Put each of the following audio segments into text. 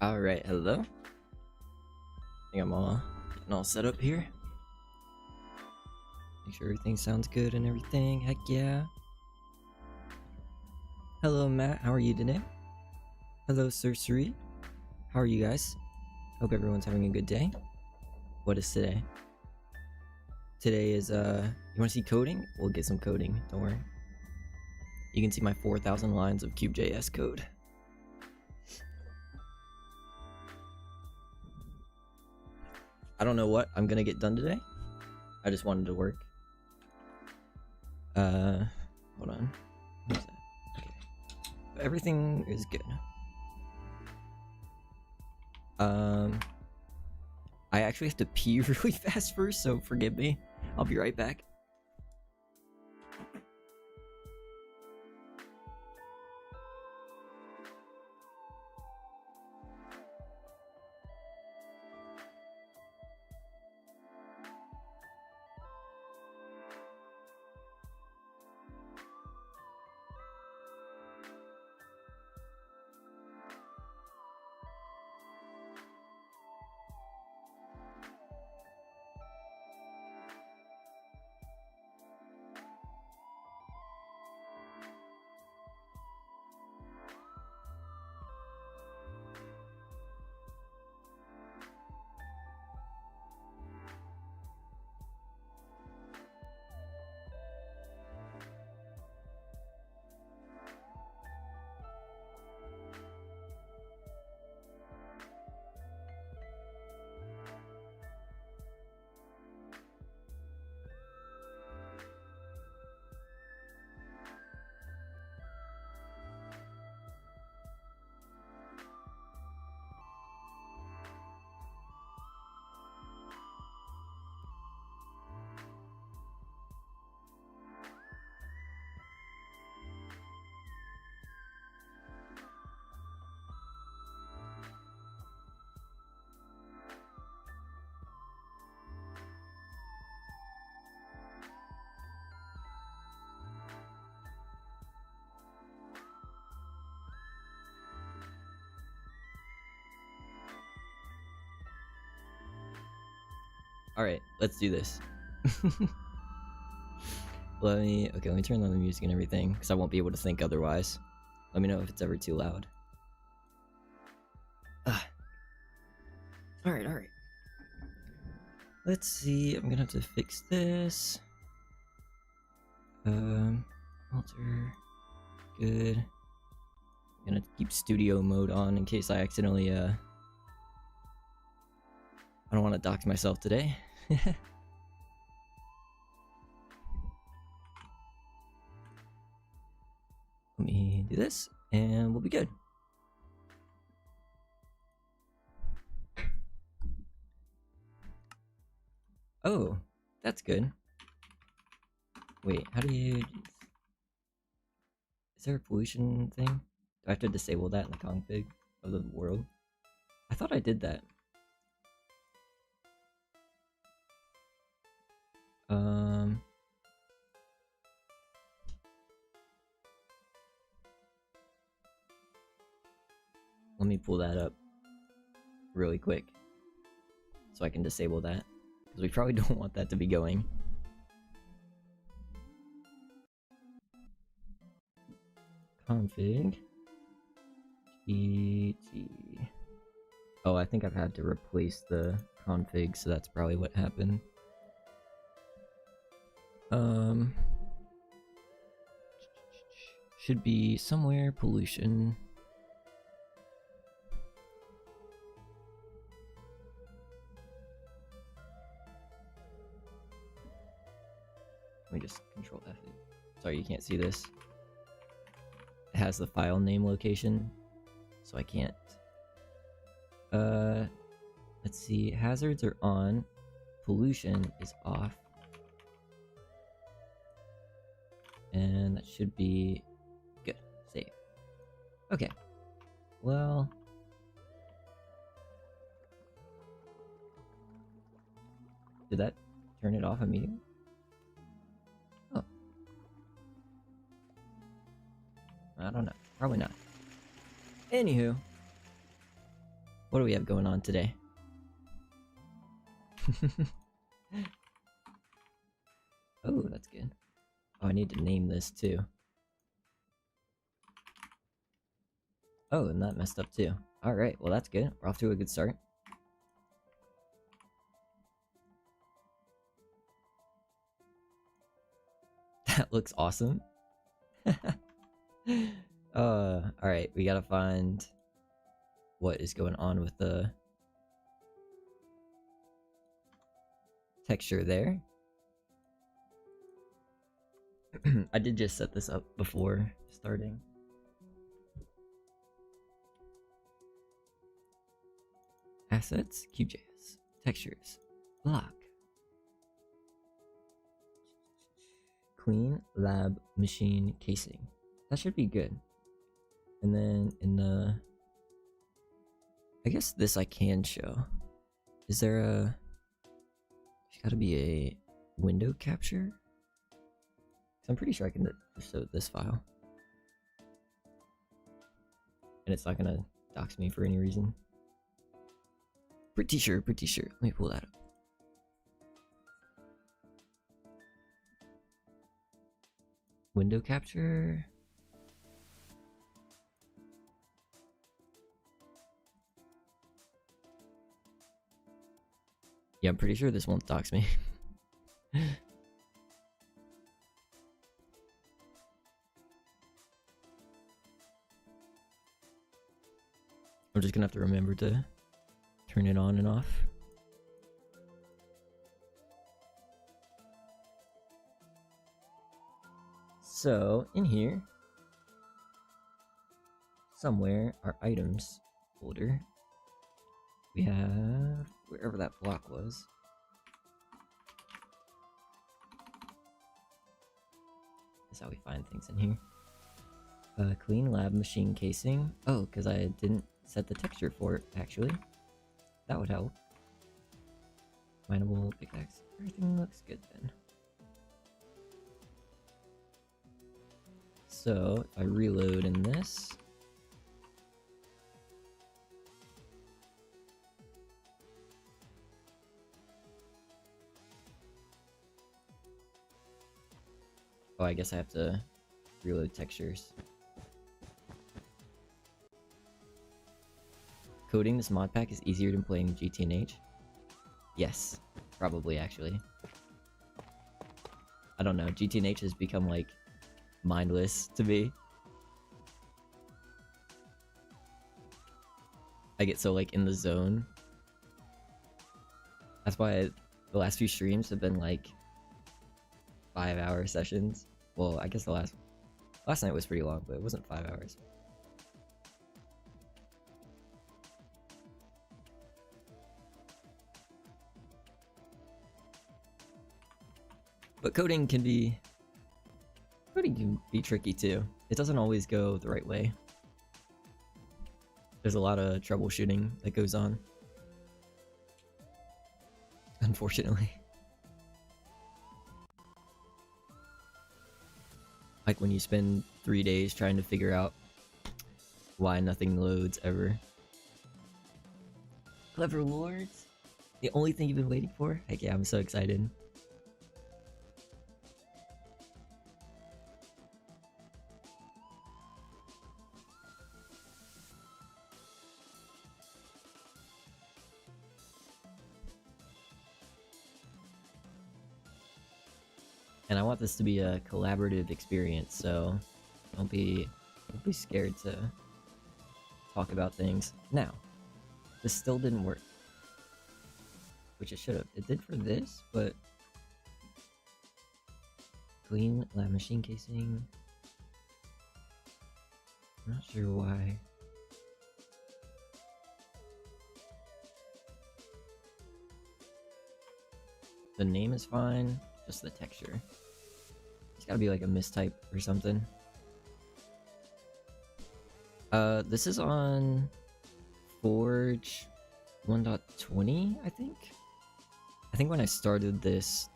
Alright, hello. I think I'm all getting all set up here. Make sure everything sounds good and everything. Heck yeah. Hello, Matt. How are you today? Hello, Sorcery. How are you guys? Hope everyone's having a good day. What is today? Today is, you wanna see coding? We'll get some coding, don't worry. You can see my 4,000 lines of Cube.js code. I don't know what I'm gonna get done today. I just wanted to work. Hold on. What is that? Okay. Everything is good. I actually have to pee really fast first, so forgive me. I'll be right back. Alright, let's do this. Let me turn on the music and everything, because I won't be able to think otherwise. Let me know if it's ever too loud. Alright. Let's see, I'm gonna have to fix this. Alter. Good. I'm gonna keep studio mode on in case I accidentally, I don't want to dox myself today. Let me do this, and we'll be good. Oh, that's good. Wait, how do you... Is there a pollution thing? Do I have to disable that in the config of the world? I thought I did that. Let me pull that up really quick so I can disable that, because we probably don't want that to be going. Config GT. Oh, I think I've had to replace the config, so that's probably what happened. Should be somewhere pollution. Let me just control F it. Sorry, you can't see this. It has the file name location, so I can't. Let's see. Hazards are on. Pollution is off. And that should be good. Save. Okay. Well. Did that turn it off immediately? Oh. I don't know. Probably not. Anywho. What do we have going on today? Oh, that's good. Oh, I need to name this too. Oh, and that messed up too. Alright, well that's good. We're off to a good start. That looks awesome. Alright, we gotta find what is going on with the texture there. I did just set this up before starting. Assets, QGIS, textures, block. Clean lab machine casing. That should be good. And then in the... I guess this I can show. Is there a... There's gotta be a window capture? I'm pretty sure I can just show this file. And it's not gonna dox me for any reason. Pretty sure. Let me pull that up. Window capture. Yeah, I'm pretty sure this won't dox me. I'm just gonna have to remember to turn it on and off. So, in here, somewhere, our items folder, we have wherever that block was. That's how we find things in here. Clean lab machine casing. Oh, because I didn't set the texture for it, actually. That would help. Mineable pickaxe. Everything looks good then. So, if I reload in this... Oh, I guess I have to reload textures. Coding this mod pack is easier than playing GTNH? Yes, probably actually. I don't know, GTNH has become like mindless to me. I get so like in the zone. That's why the last few streams have been like 5-hour sessions. Well, I guess the last night was pretty long, but it wasn't 5 hours. But coding can be tricky too. It doesn't always go the right way. There's a lot of troubleshooting that goes on. Unfortunately. Like when you spend 3 days trying to figure out why nothing loads ever. Clever Lords? The only thing you've been waiting for? Heck yeah, I'm so excited. And I want this to be a collaborative experience, so don't be scared to talk about things. Now, this still didn't work, which it should have. It did for this, but clean lab machine casing. I'm not sure why. The name is fine, just the texture. It's gotta be like a mistype or something. This is on Forge 1.20, I think. I think when I started this,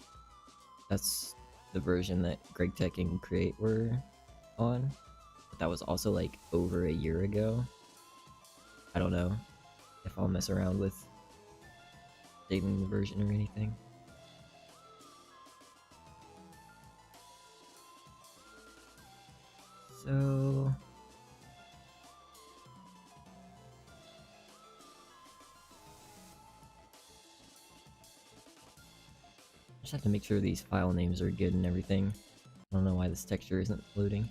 that's the version that gregtech and Create were on. But that was also like over a year ago. I don't know. if I'll mess around with saving the version or anything. So just have to make sure these file names are good and everything. I don't know why this texture isn't loading.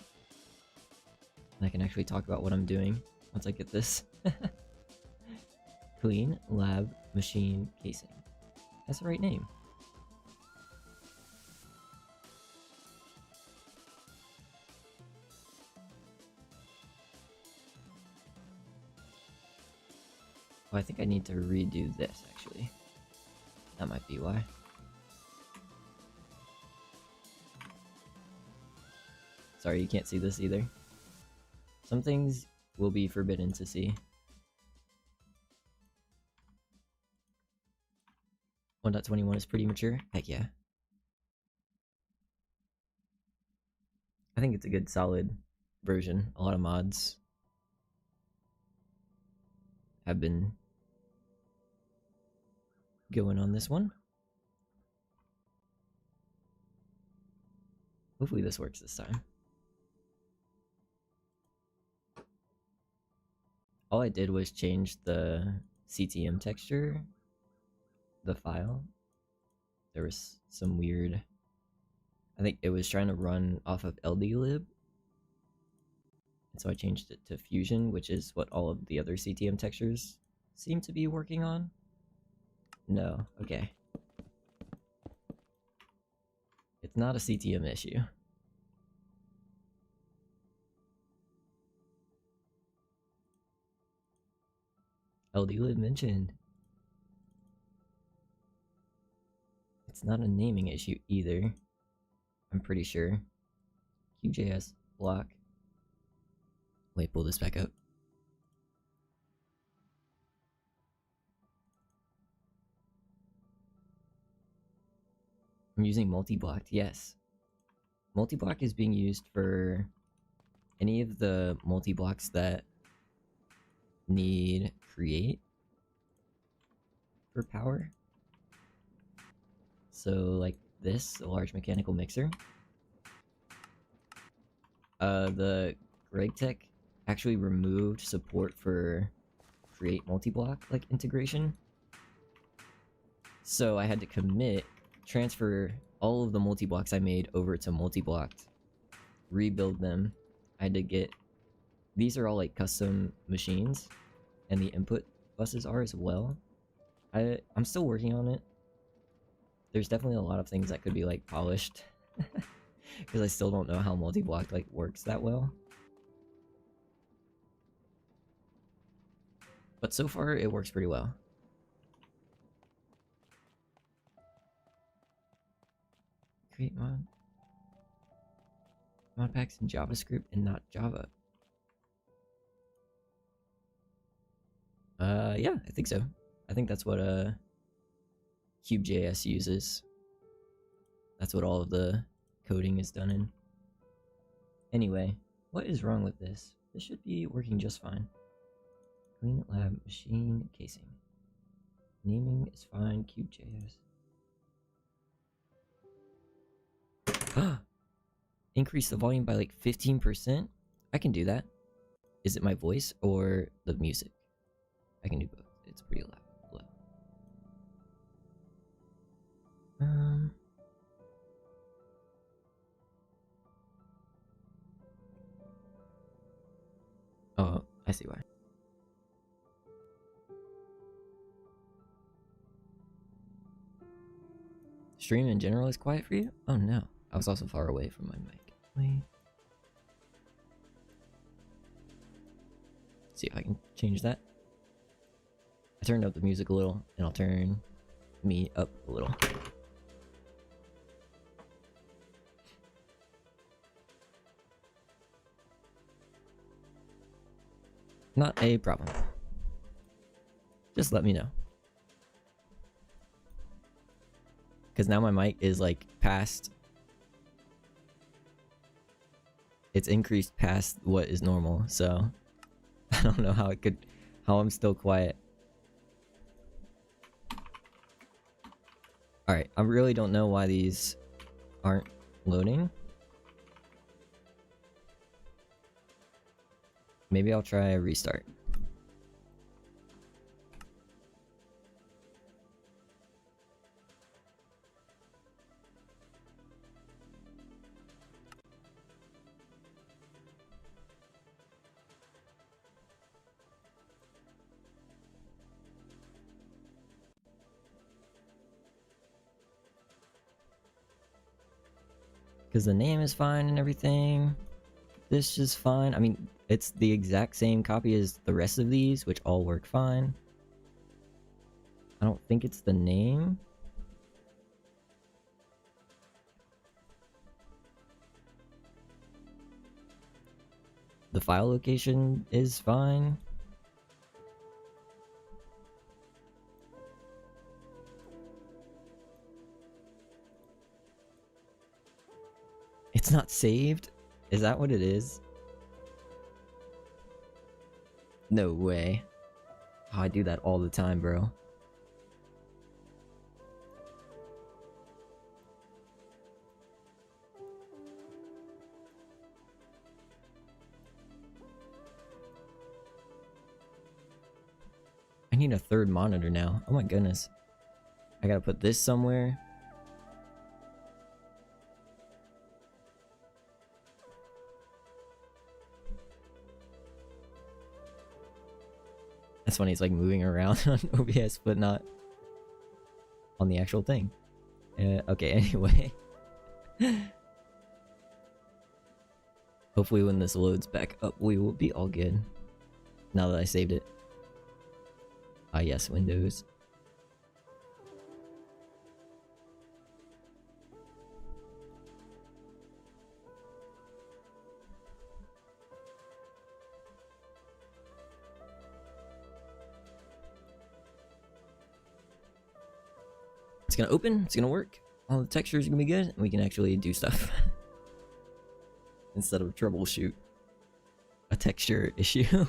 I can actually talk about what I'm doing once I get this. Clean lab machine casing. That's the right name. Oh, I think I need to redo this actually. That might be why. Sorry, you can't see this either. Some things will be forbidden to see. 1.21 is pretty mature? Heck yeah. I think it's a good solid version. A lot of mods have been going on this one. Hopefully this works this time. All I did was change the CTM texture, the file. There was some weird... I think it was trying to run off of LDlib. And so I changed it to Fusion, which is what all of the other CTM textures seem to be working on. No, okay. It's not a CTM issue. LDlib mentioned. It's not a naming issue either. I'm pretty sure. QJS block. Wait, pull this back up. I'm using multi-blocked, yes. Multi-block is being used for any of the multi-blocks that need create for power. So like this, a large mechanical mixer. The gregtech actually removed support for create multi-block like integration. So I had to transfer all of the multi-blocks I made over to multi-blocked, rebuild them. I had to get, these are all like custom machines, and the input buses are as well. I'm still working on it. There's definitely a lot of things that could be like polished because I still don't know how multi-block like works that well. But so far it works pretty well. Create modpacks in JavaScript and not Java. Yeah, I think so. I think that's what Cube.js uses. That's what all of the coding is done in. Anyway, what is wrong with this? This should be working just fine. Clean lab machine casing. Naming is fine. Cube.js. Increase the volume by like 15%? I can do that. Is it my voice or the music? I can do both. It's pretty loud. Oh, I see why. Stream in general is quiet for you? Oh no. I was also far away from my mic. Wait. See if I can change that. I turned up the music a little, and I'll turn me up a little. Not a problem. Just let me know. Because now my mic is like past... It's increased past what is normal, so... I don't know how I'm still quiet. Alright, I really don't know why these aren't loading. Maybe I'll try a restart. Because the name is fine and everything. This is fine. I mean, it's the exact same copy as the rest of these, which all work fine. I don't think it's the name. The file location is fine. It's not saved? Is that what it is? No way. Oh, I do that all the time, bro. I need a third monitor now. Oh my goodness. I gotta put this somewhere. That's funny, it's like moving around on OBS, but not on the actual thing. Okay, anyway. Hopefully when this loads back up, we will be all good. Now that I saved it. Ah yes, Windows. It's gonna open, it's gonna work. All the textures are gonna be good, and we can actually do stuff. Instead of troubleshoot a texture issue.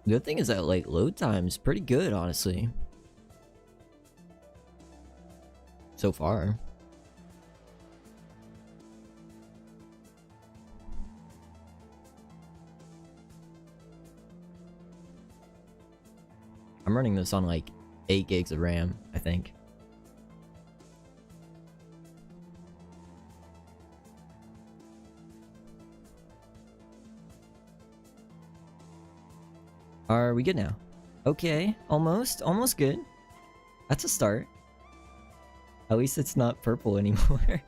The good thing is that like load time's pretty good, honestly. So far. I'm running this on like 8 gigs of RAM, I think. Are we good now? Okay, almost good. That's a start. At least it's not purple anymore.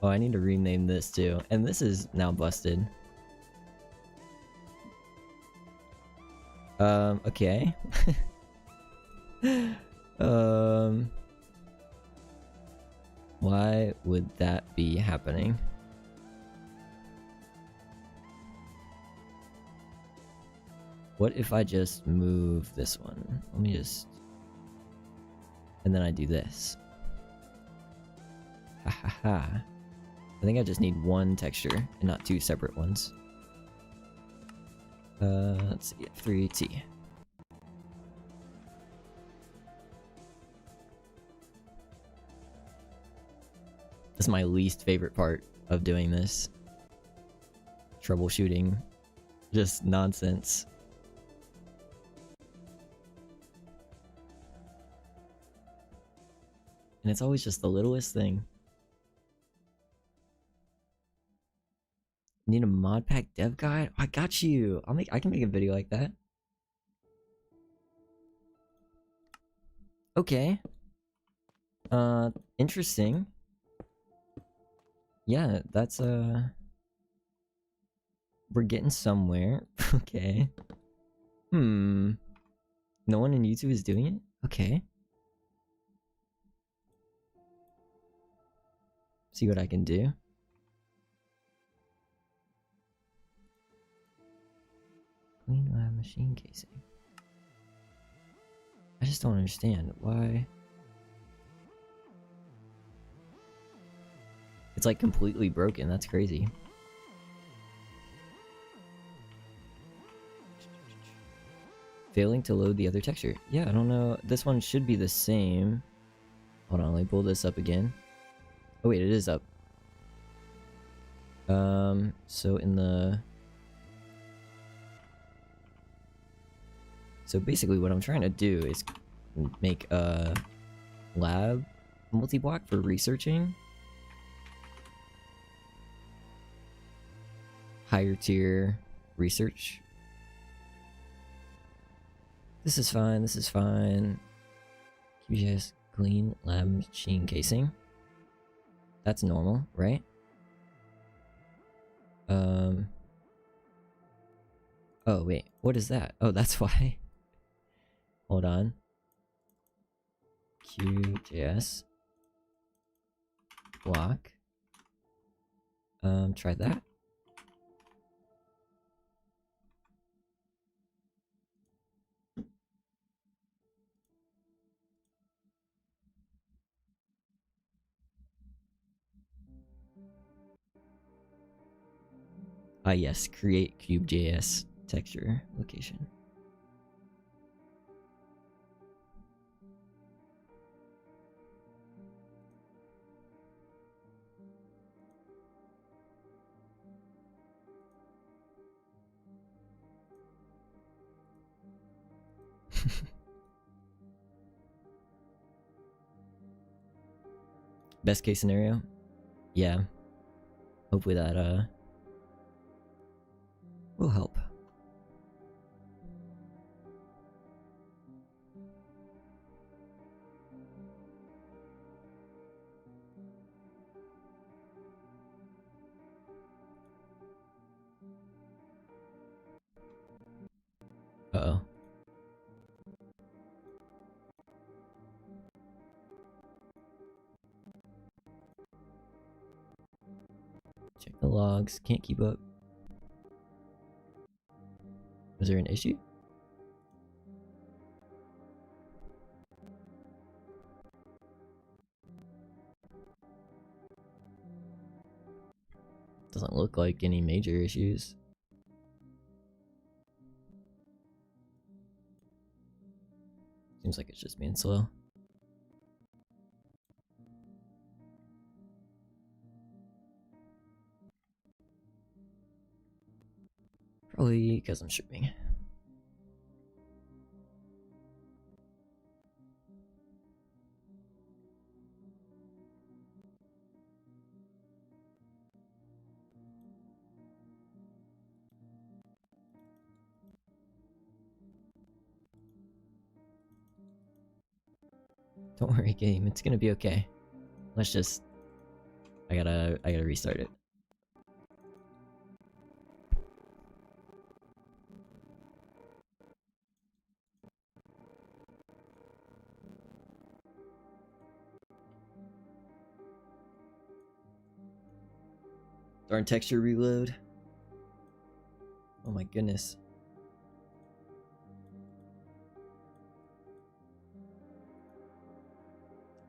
Oh, I need to rename this too. And this is now busted. Okay. Why would that be happening? What if I just move this one? Let me just... And then I do this. Ha ha ha. I think I just need one texture and not 2 separate ones. Let's see, 3T. This is my least favorite part of doing this. Troubleshooting. Just nonsense. And it's always just the littlest thing. Need a Modpack dev guide? I got you. I can make a video like that. Okay. Interesting. Yeah, that's we're getting somewhere. Okay. No one in YouTube is doing it? Okay. See what I can do. Clean lab machine casing. I just don't understand why. It's like completely broken. That's crazy. Failing to load the other texture. Yeah, I don't know. This one should be the same. Hold on, let me pull this up again. Oh wait, it is up. So in the... So basically what I'm trying to do is make a lab multi-block for researching. Higher tier research. This is fine, this is fine. QGIS clean lab machine casing. That's normal, right? Oh wait, what is that? Oh, that's why. Hold on. QGIS block. Try that. Ah yes, create cube.js texture location. Best case scenario? Yeah. Hopefully that will help. Uh-oh. Check the logs. Can't keep up. Was there an issue? Doesn't look like any major issues. Seems like it's just being slow. Probably because I'm shipping. Don't worry, game. It's gonna be okay. Let's just... I gotta restart it. Darn texture reload. Oh my goodness.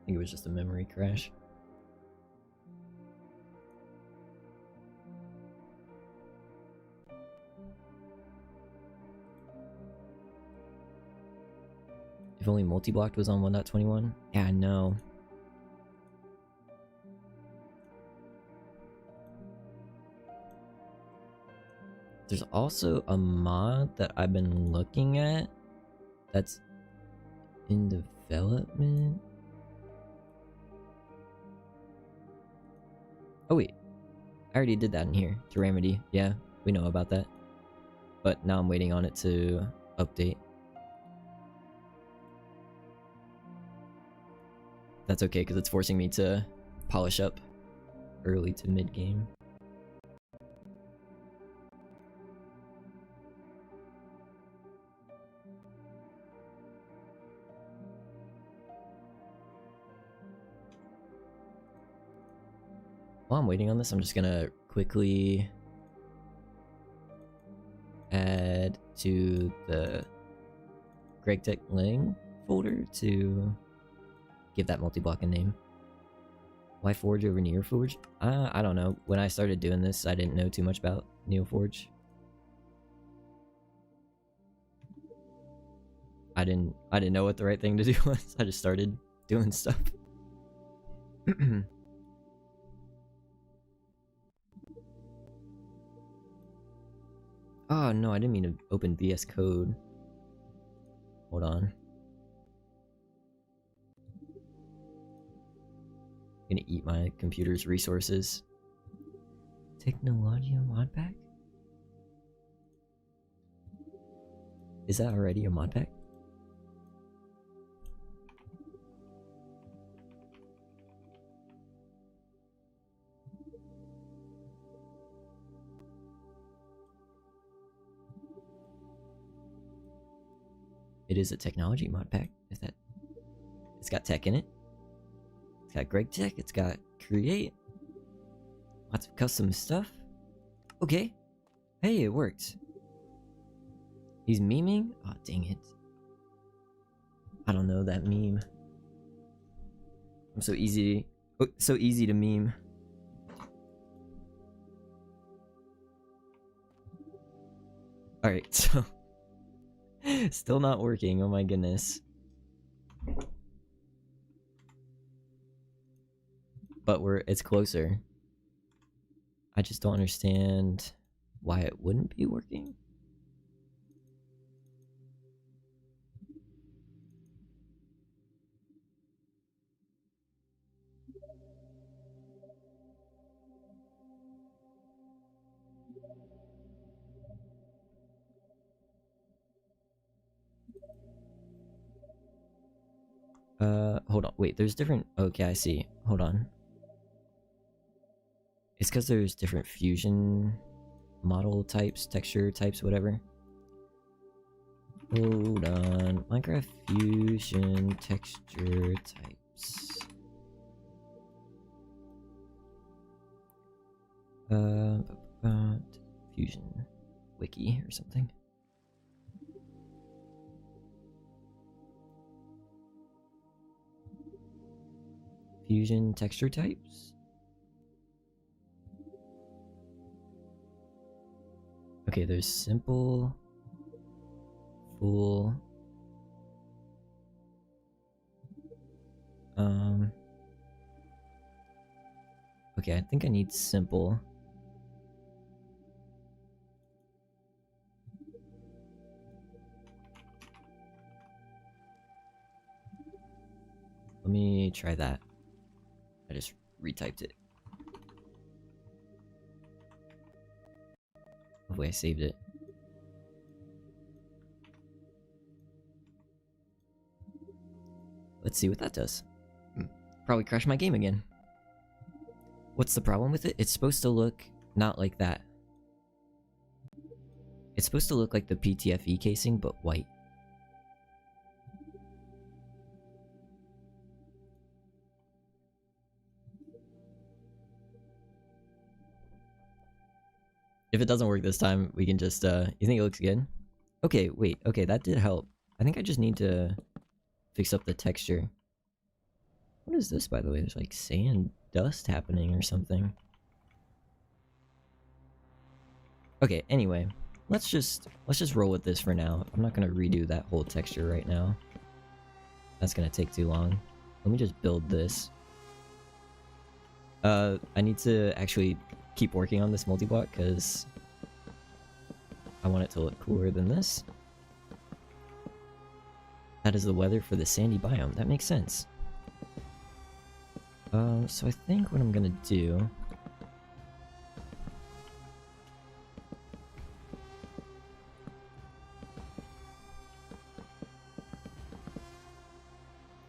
I think it was just a memory crash. If only multi-blocked was on 1.21. Yeah, I know. There's also a mod that I've been looking at that's in development. Oh wait, I already did that in here to remedy. Yeah, we know about that. But now I'm waiting on it to update. That's okay, because it's forcing me to polish up early to mid-game. I'm waiting on this, I'm just gonna quickly add to the gregtech laying folder to give that multi-block a name. Why Forge over Neoforge? I don't know. When I started doing this, I didn't know too much about Neoforge. I didn't know what the right thing to do was. I just started doing stuff. Oh no, I didn't mean to open VS Code. Hold on. I'm gonna eat my computer's resources. Technologia Modpack? Is that already a Modpack? It is a technology Modpack. Is that? It's got tech in it. It's got gregtech. It's got create. Lots of custom stuff. Okay. Hey, it worked. He's memeing? Oh, dang it. I don't know that meme. I'm so easy to meme. Alright, so still not working, oh my goodness. But it's closer. I just don't understand why it wouldn't be working. Hold on, wait, there's different, okay, I see, hold on. It's because there's different fusion model types, texture types, whatever. Hold on, Minecraft fusion texture types. Fusion wiki or something. Fusion texture types? Okay, there's simple, full, okay, I think I need simple. Let me try that. I just retyped it. Hopefully I saved it. Let's see what that does. Probably crash my game again. What's the problem with it? It's supposed to look not like that. It's supposed to look like the PTFE casing, but white. If it doesn't work this time, we can just, you think it looks good? Okay, wait, okay, that did help. I think I just need to fix up the texture. What is this, by the way? There's like sand dust happening or something. Okay, anyway, let's just roll with this for now. I'm not gonna redo that whole texture right now. That's gonna take too long. Let me just build this. I need to actually keep working on this multi-block because I want it to look cooler than this. That is the weather for the sandy biome. That makes sense. So I think what I'm gonna do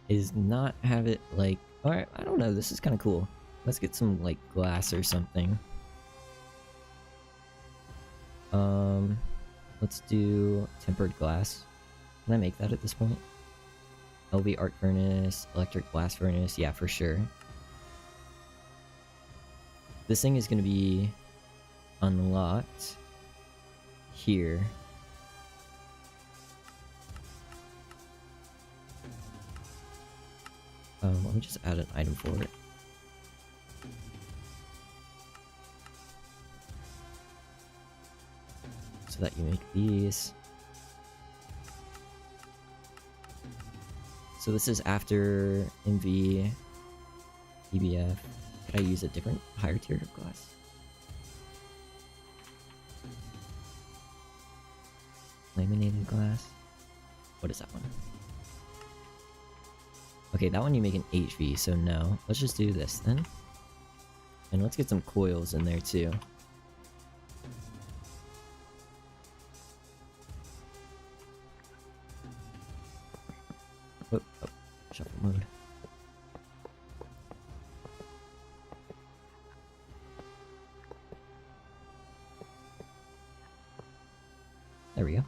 is not have it like, alright, I don't know, this is kind of cool. Let's get some like glass or something. Let's do tempered glass. Can I make that at this point? LV arc furnace, electric blast furnace, yeah, for sure. this thing is going to be unlocked here. Let me just add an item for it. So that you make these. So this is after MV, EBF. Could I use a different higher tier of glass? Laminated glass. What is that one? Okay, that one you make an HV, so no. Let's just do this then. And let's get some coils in there too. Oh, shuffle mode. There we go.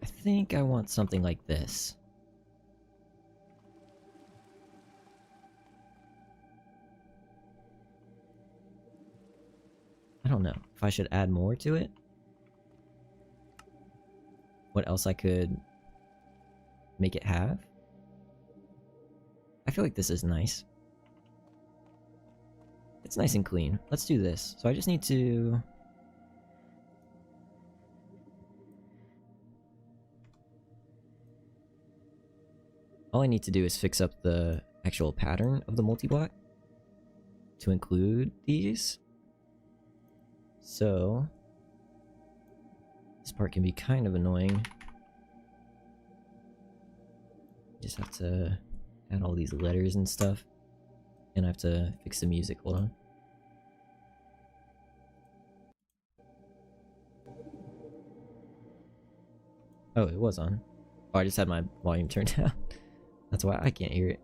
I think I want something like this. I don't know if I should add more to it. What else I could make it have? I feel like this is nice. It's nice and clean. Let's do this. So I just need to... all I need to do is fix up the actual pattern of the multi-block to include these. So this part can be kind of annoying. Just have to add all these letters and stuff. And I have to fix the music. Hold on. Oh, it was on. Oh, I just had my volume turned down. That's why I can't hear it.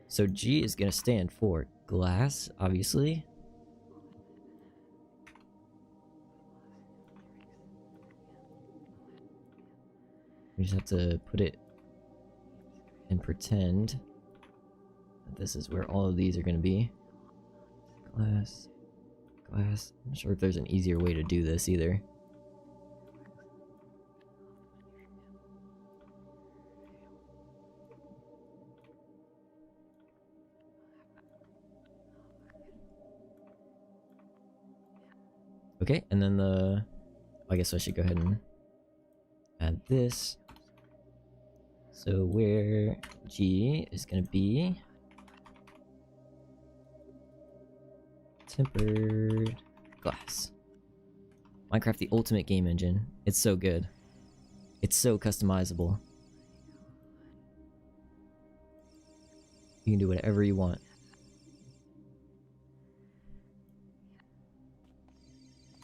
So G is going to stand for glass, obviously. We just have to put it and pretend that this is where all of these are going to be. Glass, glass. I'm not sure if there's an easier way to do this either. Okay, and then I guess I should go ahead and add this. So where G is going to be tempered glass. Minecraft, the ultimate game engine. It's so good. It's so customizable. You can do whatever you want.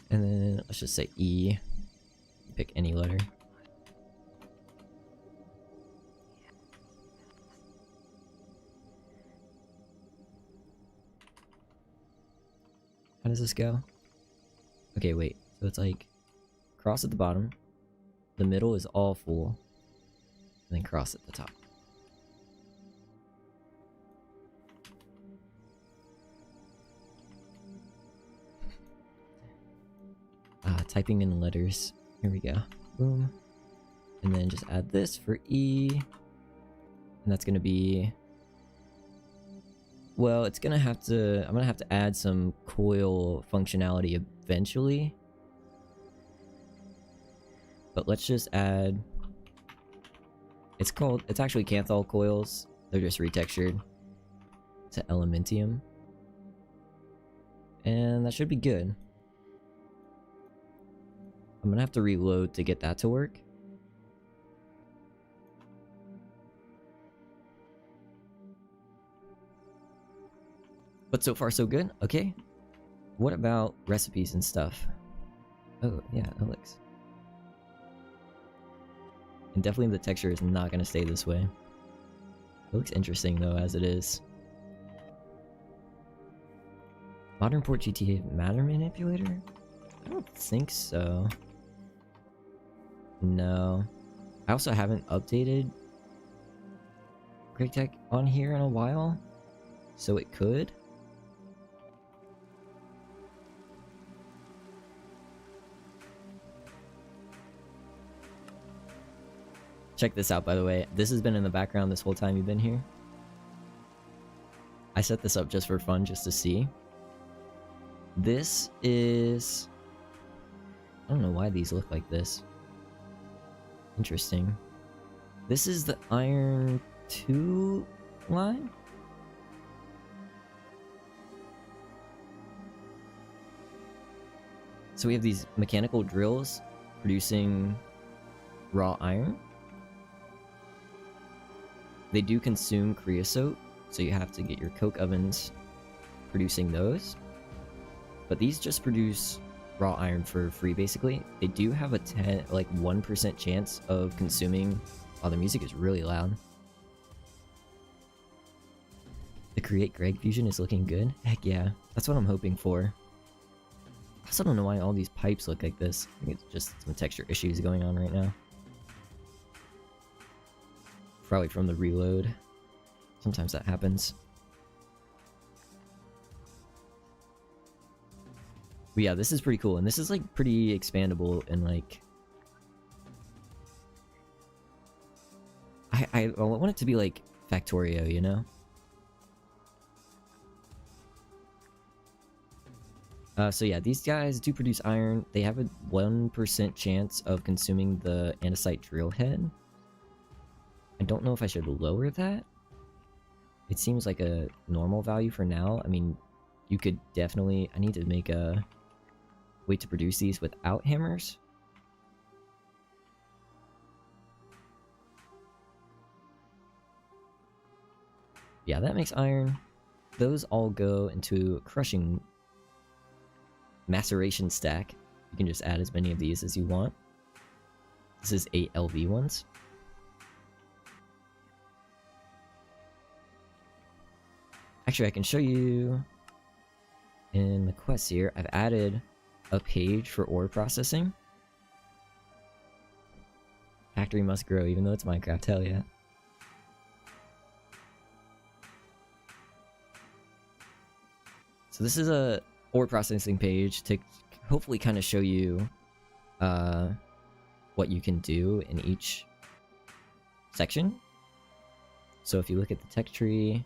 And then let's just say E. Pick any letter. How does this go? Okay, wait. So it's like cross at the bottom. The middle is all full. And then cross at the top. Typing in letters. Here we go. Boom. And then just add this for E. And that's gonna be... well, it's gonna have to... I'm gonna have to add some coil functionality eventually. But let's just add... it's actually Canthol coils. They're just retextured to Elementium. And that should be good. I'm gonna have to reload to get that to work. But so far so good. Okay. What about recipes and stuff? Oh, yeah, that looks... and definitely the texture is not gonna stay this way. It looks interesting though, as it is. Modern port GTA matter manipulator? I don't think so. No. I also haven't updated gregtech on here in a while, so it could. Check this out, by the way. This has been in the background this whole time you've been here. I set this up just for fun, just to see. This is... I don't know why these look like this. Interesting. This is the Iron 2 line? So we have these mechanical drills producing raw iron. They do consume creosote, so you have to get your coke ovens producing those. But these just produce raw iron for free, basically. They do have a 1% chance of consuming... Oh, the music is really loud. The Create Greg fusion is looking good? Heck yeah, that's what I'm hoping for. I also don't know why all these pipes look like this. I think it's just some texture issues going on right now. Probably from the reload. Sometimes that happens. But yeah, this is pretty cool, and this is like pretty expandable and like... I want it to be like Factorio, you know? So yeah, these guys do produce iron. They have a 1% chance of consuming the andesite drill head. I don't know if I should lower that. It seems like a normal value for now. I mean, you could definitely... I need to make a way to produce these without hammers. Yeah, that makes iron. Those all go into a crushing maceration stack. You can just add as many of these as you want. This is 8 LV ones. Actually, I can show you in the quest here. I've added a page for ore processing. Factory must grow, even though it's Minecraft. Hell yeah. So this is a ore processing page to hopefully kind of show you what you can do in each section. So if you look at the tech tree,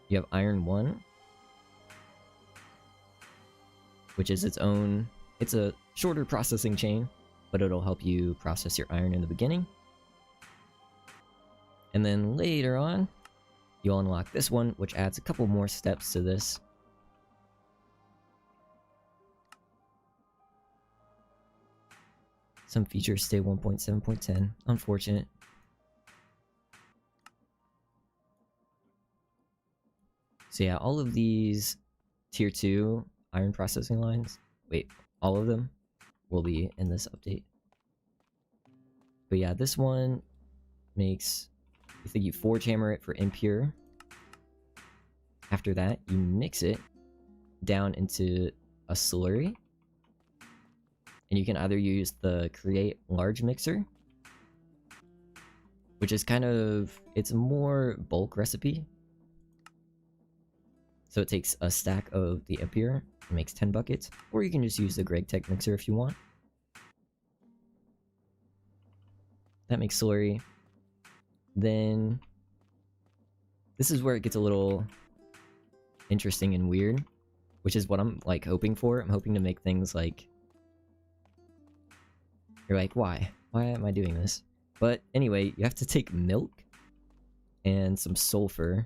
you have Iron 1, which is its own... It's a shorter processing chain, but it'll help you process your iron in the beginning. And then later on, you'll unlock this one, which adds a couple more steps to this. Some features stay 1.7.10. Unfortunate. So yeah, all of these tier 2 iron processing lines, wait, all of them will be in this update. But yeah, this one makes, I think you forge hammer it for impure. After that, you mix it down into a slurry. And you can either use the create large mixer, which is kind of, it's a more bulk recipe. So it takes a stack of the impure and makes 10 buckets, or you can just use the gregtech mixer if you want. That makes slurry. Then this is where it gets a little interesting and weird, which is what I'm like hoping for. I'm hoping to make things like, you're like, why? Why am I doing this? But anyway, you have to take milk and some sulfur.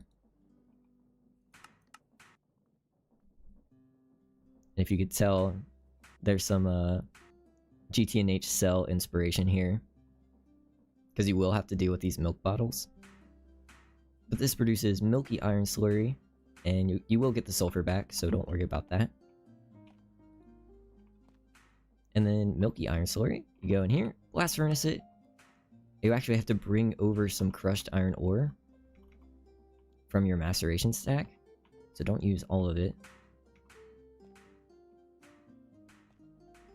And if you could tell, there's some GTNH cell inspiration here, because you will have to deal with these milk bottles. But this produces milky iron slurry, and you will get the sulfur back, so don't worry about that. And then milky iron slurry, you go in here, blast furnace it. You actually have to bring over some crushed iron ore from your maceration stack, so don't use all of it.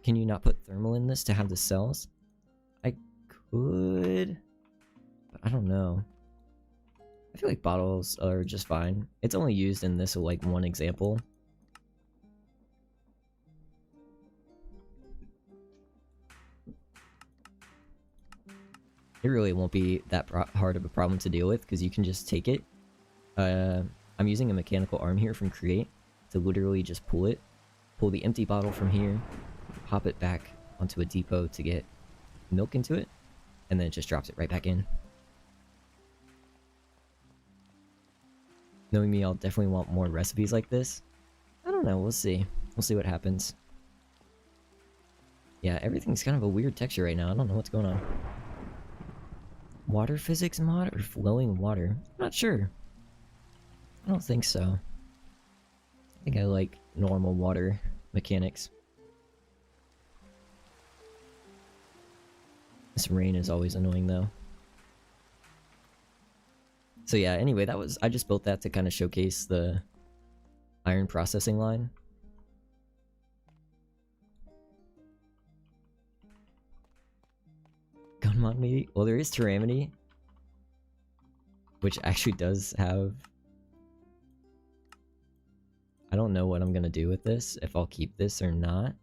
Can you not put thermal in this to have the cells? I could, but I don't know. I feel like bottles are just fine. It's only used in this like one example. It really won't be that hard of a problem to deal with because you can just take it. I'm using a mechanical arm here from Create to literally just pull it. Pull the empty bottle from here, pop it back onto a depot to get milk into it, and then it just drops it right back in. Knowing me, I'll definitely want more recipes like this. I don't know, we'll see. We'll see what happens. Yeah, everything's kind of a weird texture right now. I don't know what's going on. Water physics mod or flowing water? I'm not sure. I don't think so. I think I like normal water mechanics. This rain is always annoying though. So yeah, anyway, I just built that to kind of showcase the iron processing line. Gunmon maybe? Well, there is Tyranny, which actually does have... I don't know what I'm gonna do with this, if I'll keep this or not.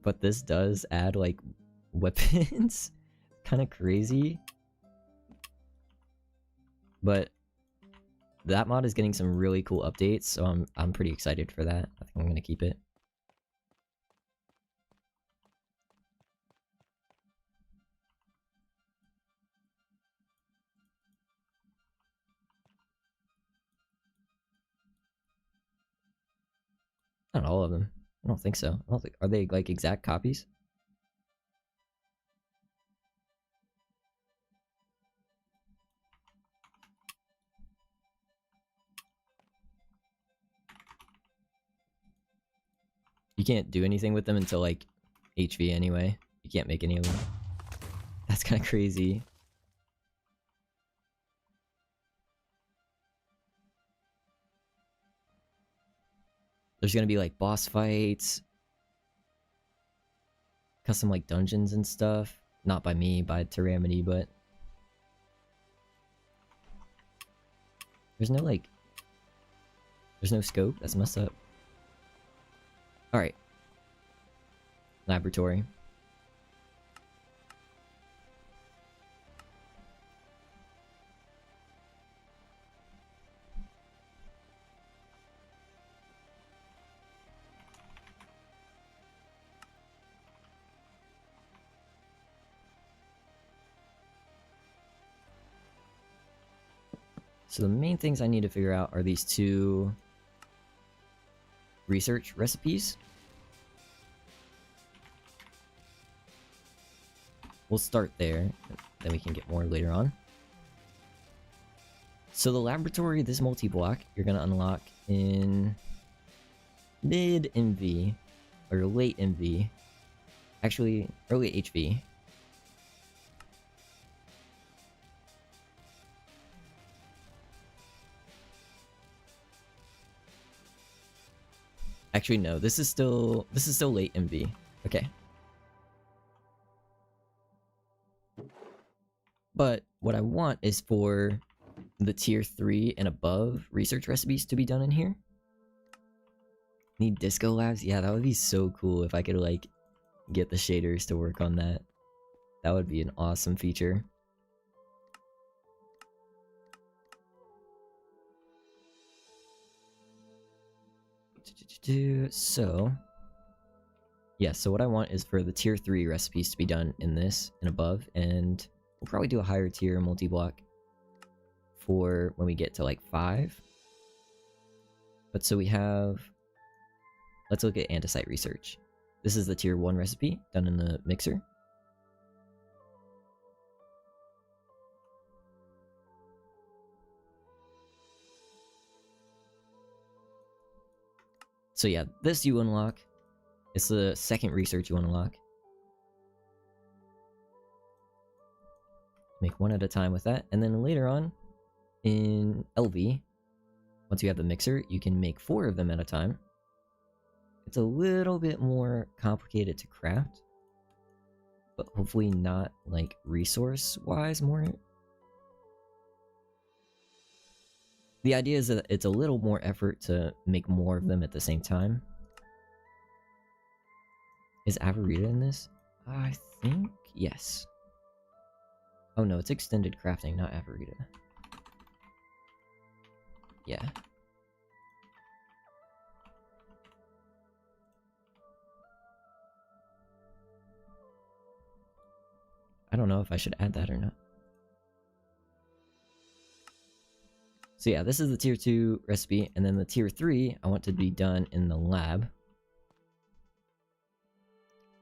But this does add, like, weapons. Kind of crazy. But that mod is getting some really cool updates, so I'm pretty excited for that. I think I'm gonna keep it. Not all of them. I don't think so. I don't think, are they like exact copies? You can't do anything with them until like HV anyway. You can't make any of them. That's kind of crazy. There's gonna be like boss fights, custom like dungeons and stuff. Not by me, by Tyranny, but there's no like, there's no scope. That's messed up. All right, laboratory. So the main things I need to figure out are these two research recipes. We'll start there, then we can get more later on. So the laboratory, this multi-block, you're gonna unlock in mid MV, or late MV, actually early HV. Actually, no. This is still late MV. Okay. But what I want is for the tier 3 and above research recipes to be done in here. Need disco labs? Yeah, that would be so cool if I could like get the shaders to work on that. That would be an awesome feature. So yeah, so what I want is for the tier 3 recipes to be done in this and above, and we'll probably do a higher tier multi-block for when we get to like 5. But so we have, let's look at andesite research. This is the tier 1 recipe done in the mixer. So yeah, this you unlock. It's the second research you unlock. Make one at a time with that, and then later on, in LV, once you have the mixer, you can make 4 of them at a time. It's a little bit more complicated to craft, but hopefully not like resource-wise more. The idea is that it's a little more effort to make more of them at the same time. Is Avarita in this? I think yes. Oh no, it's extended crafting, not Avarita. Yeah. I don't know if I should add that or not. So yeah, this is the tier 2 recipe, and then the tier 3 I want to be done in the lab.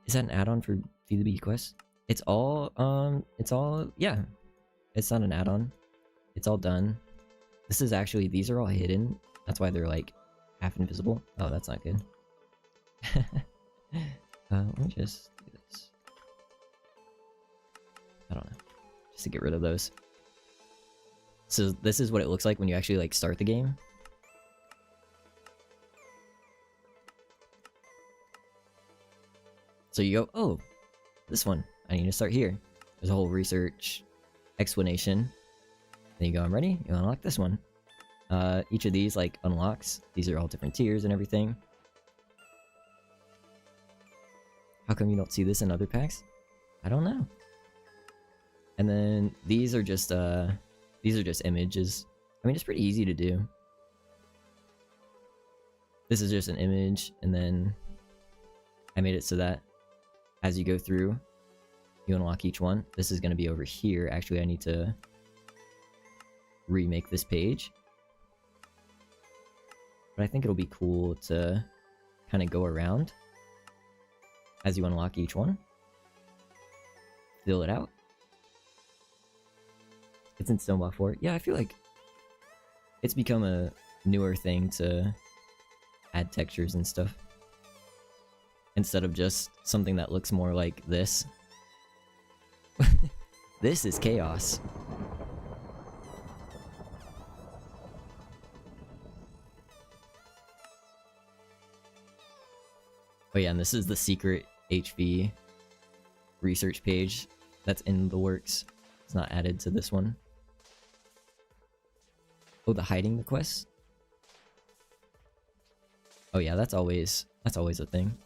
Is that an add-on for Feed the Bee quest? It's all, yeah. It's not an add-on. It's all done. This is actually, these are all hidden. That's why they're like half invisible. Oh, that's not good. Let me just do this. I don't know. Just to get rid of those. So this is what it looks like when you actually like start the game. So you go, oh, this one. I need to start here. There's a whole research explanation. Then you go, I'm ready. You unlock this one. Each of these like unlocks. These are all different tiers and everything. How come you don't see this in other packs? I don't know. And then these are just images. I mean, it's pretty easy to do. This is just an image, and then I made it so that as you go through, you unlock each one. This is going to be over here. Actually, I need to remake this page. But I think it'll be cool to kind of go around as you unlock each one. Fill it out. It's in Stoneblock 4. Yeah, I feel like it's become a newer thing to add textures and stuff. Instead of just something that looks more like this. This is chaos. Oh yeah, and this is the secret HV research page that's in the works. It's not added to this one. Oh, the hiding the quest? Oh yeah, that's always a thing.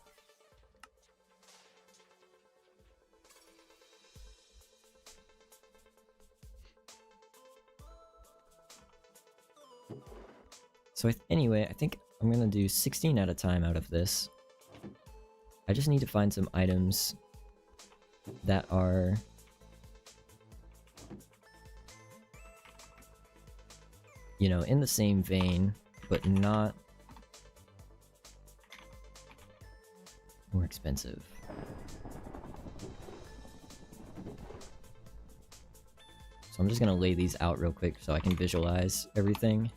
So anyway, I think I'm gonna do 16 at a time out of this. I just need to find some items that are you know, in the same vein, but not more expensive. So I'm just gonna lay these out real quick so I can visualize everything.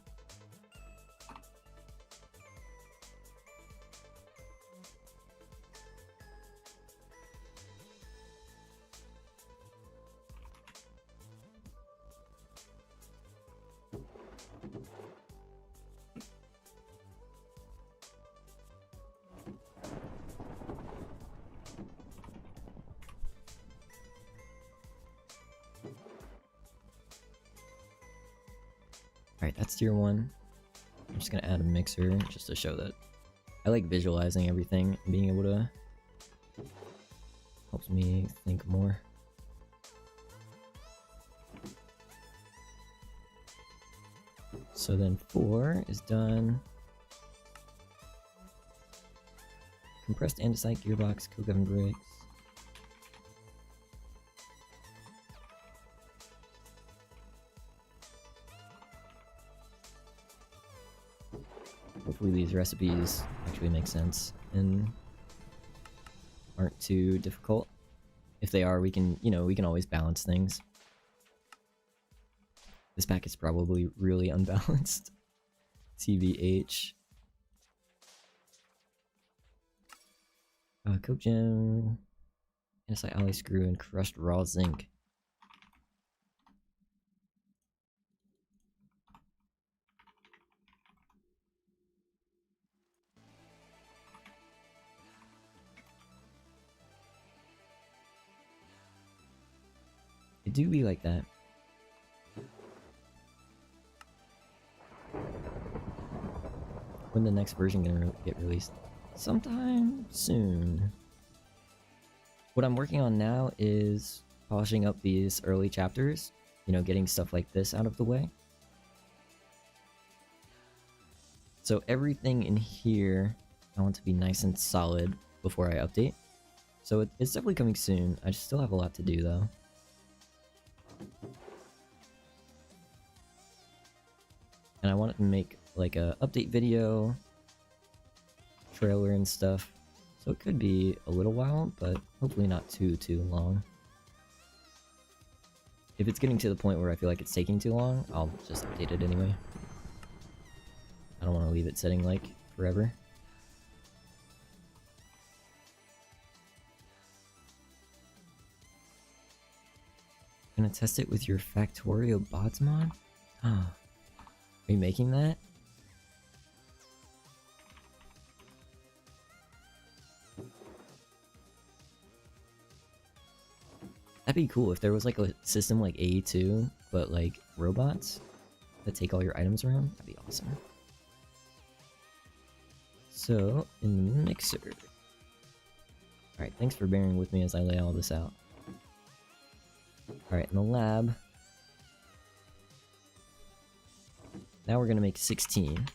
Alright, that's tier 1. I'm just gonna add a mixer just to show that I like visualizing everything and being able to helps me think more. So then 4 is done. Compressed andesite gearbox, coke oven bricks. Hopefully these recipes actually make sense and aren't too difficult. If they are, we can, you know, we can always balance things. This pack is probably really unbalanced. TBH. Coke gem, andesite alloy screw, and crushed raw zinc. It do be like that. When the next version gonna get released? Sometime soon. What I'm working on now is polishing up these early chapters. You know, getting stuff like this out of the way. So everything in here, I want to be nice and solid before I update. So it's definitely coming soon. I just still have a lot to do though. And I want to make like a update video, trailer and stuff. So it could be a little while, but hopefully not too long. If it's getting to the point where I feel like it's taking too long, I'll just update it anyway. I don't want to leave it sitting like forever. Gonna test it with your Factorio bots mod? Ah, are you making that? That'd be cool if there was like a system like AE2, but like robots that take all your items around. That'd be awesome. So, in the mixer. Alright, thanks for bearing with me as I lay all this out. Alright, in the lab. Now we're gonna make 16.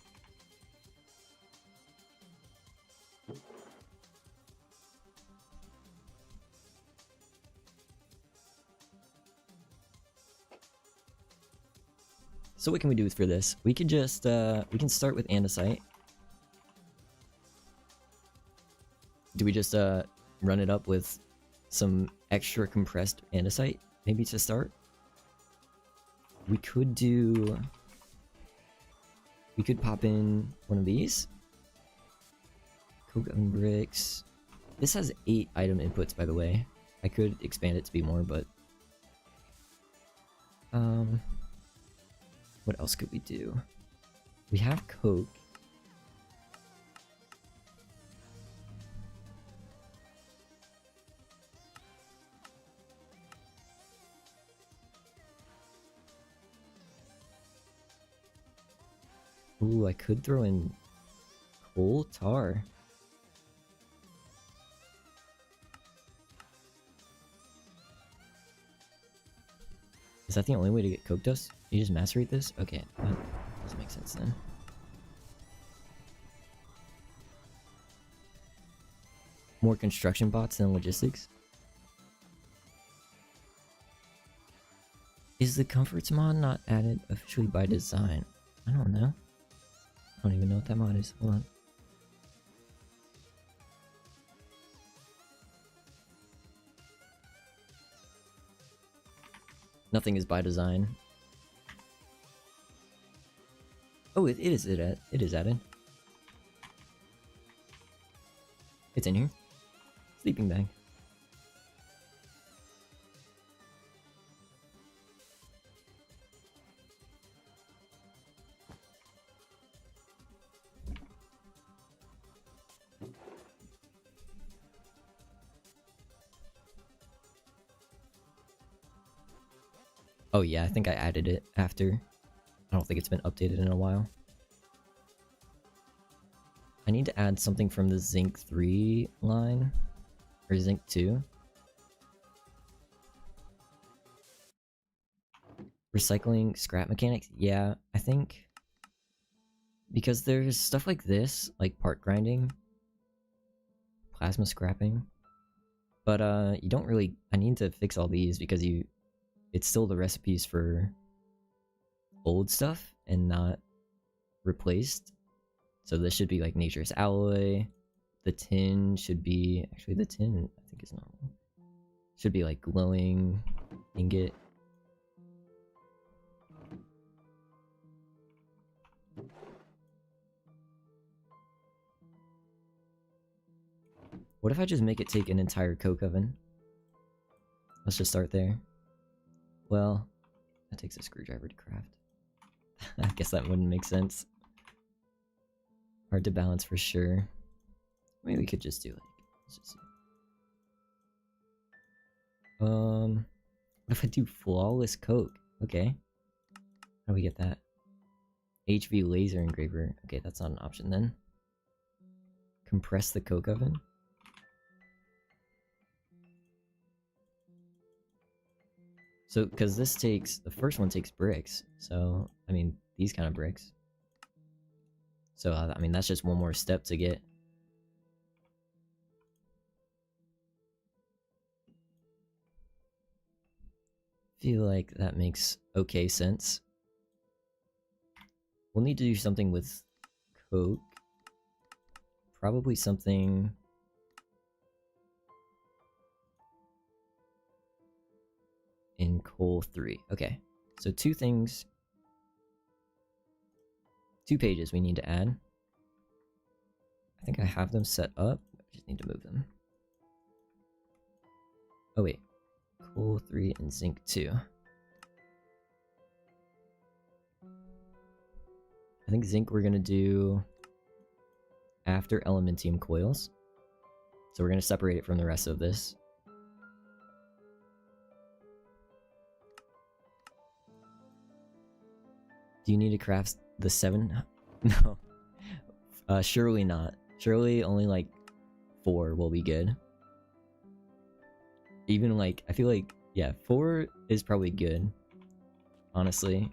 So what can we do for this? We could just, we can start with andesite. Do we just, run it up with some extra compressed andesite, maybe to start? We could do... We could pop in one of these. Coke oven bricks. This has 8 item inputs, by the way. I could expand it to be more, but... What else could we do? We have coke. Ooh, I could throw in coal tar. Is that the only way to get coke dust? You just macerate this? Okay, that doesn't make sense then. More construction bots than logistics? Is the comforts mod not added officially by design? I don't know. I don't even know what that mod is. Hold on. Nothing is by design. Oh, it is added. It's in here. Sleeping bag. Oh yeah, I think I added it after. I don't think it's been updated in a while. I need to add something from the Zinc 3 line. Or Zinc 2. Recycling scrap mechanics? Yeah, I think... Because there's stuff like this, like part grinding. Plasma scrapping. But you don't really... I need to fix all these because it's still the recipes for old stuff and not replaced. So this should be like nature's alloy. The tin should be... Actually, the tin I think is normal. Should be like glowing ingot. What if I just make it take an entire coke oven? Let's just start there. Well, that takes a screwdriver to craft. I guess that wouldn't make sense. Hard to balance for sure. Maybe we could just do like... Let's just see. What if I do flawless coke? Okay. How do we get that? HV laser engraver. Okay, that's not an option then. Compress the coke oven? So, because this takes, the first one takes bricks. So, I mean, these kind of bricks. So, I mean, that's just one more step to get. Feel like that makes okay sense. We'll need to do something with coke. Probably something... in coal 3. Okay, so 2 things. 2 pages we need to add. I think I have them set up. I just need to move them. Oh wait. Coal 3 and zinc 2. I think zinc we're gonna do after elementium coils. So we're gonna separate it from the rest of this. Do you need to craft the 7? No. Surely not. Surely only like 4 will be good. Even like, I feel like, yeah, 4 is probably good. Honestly.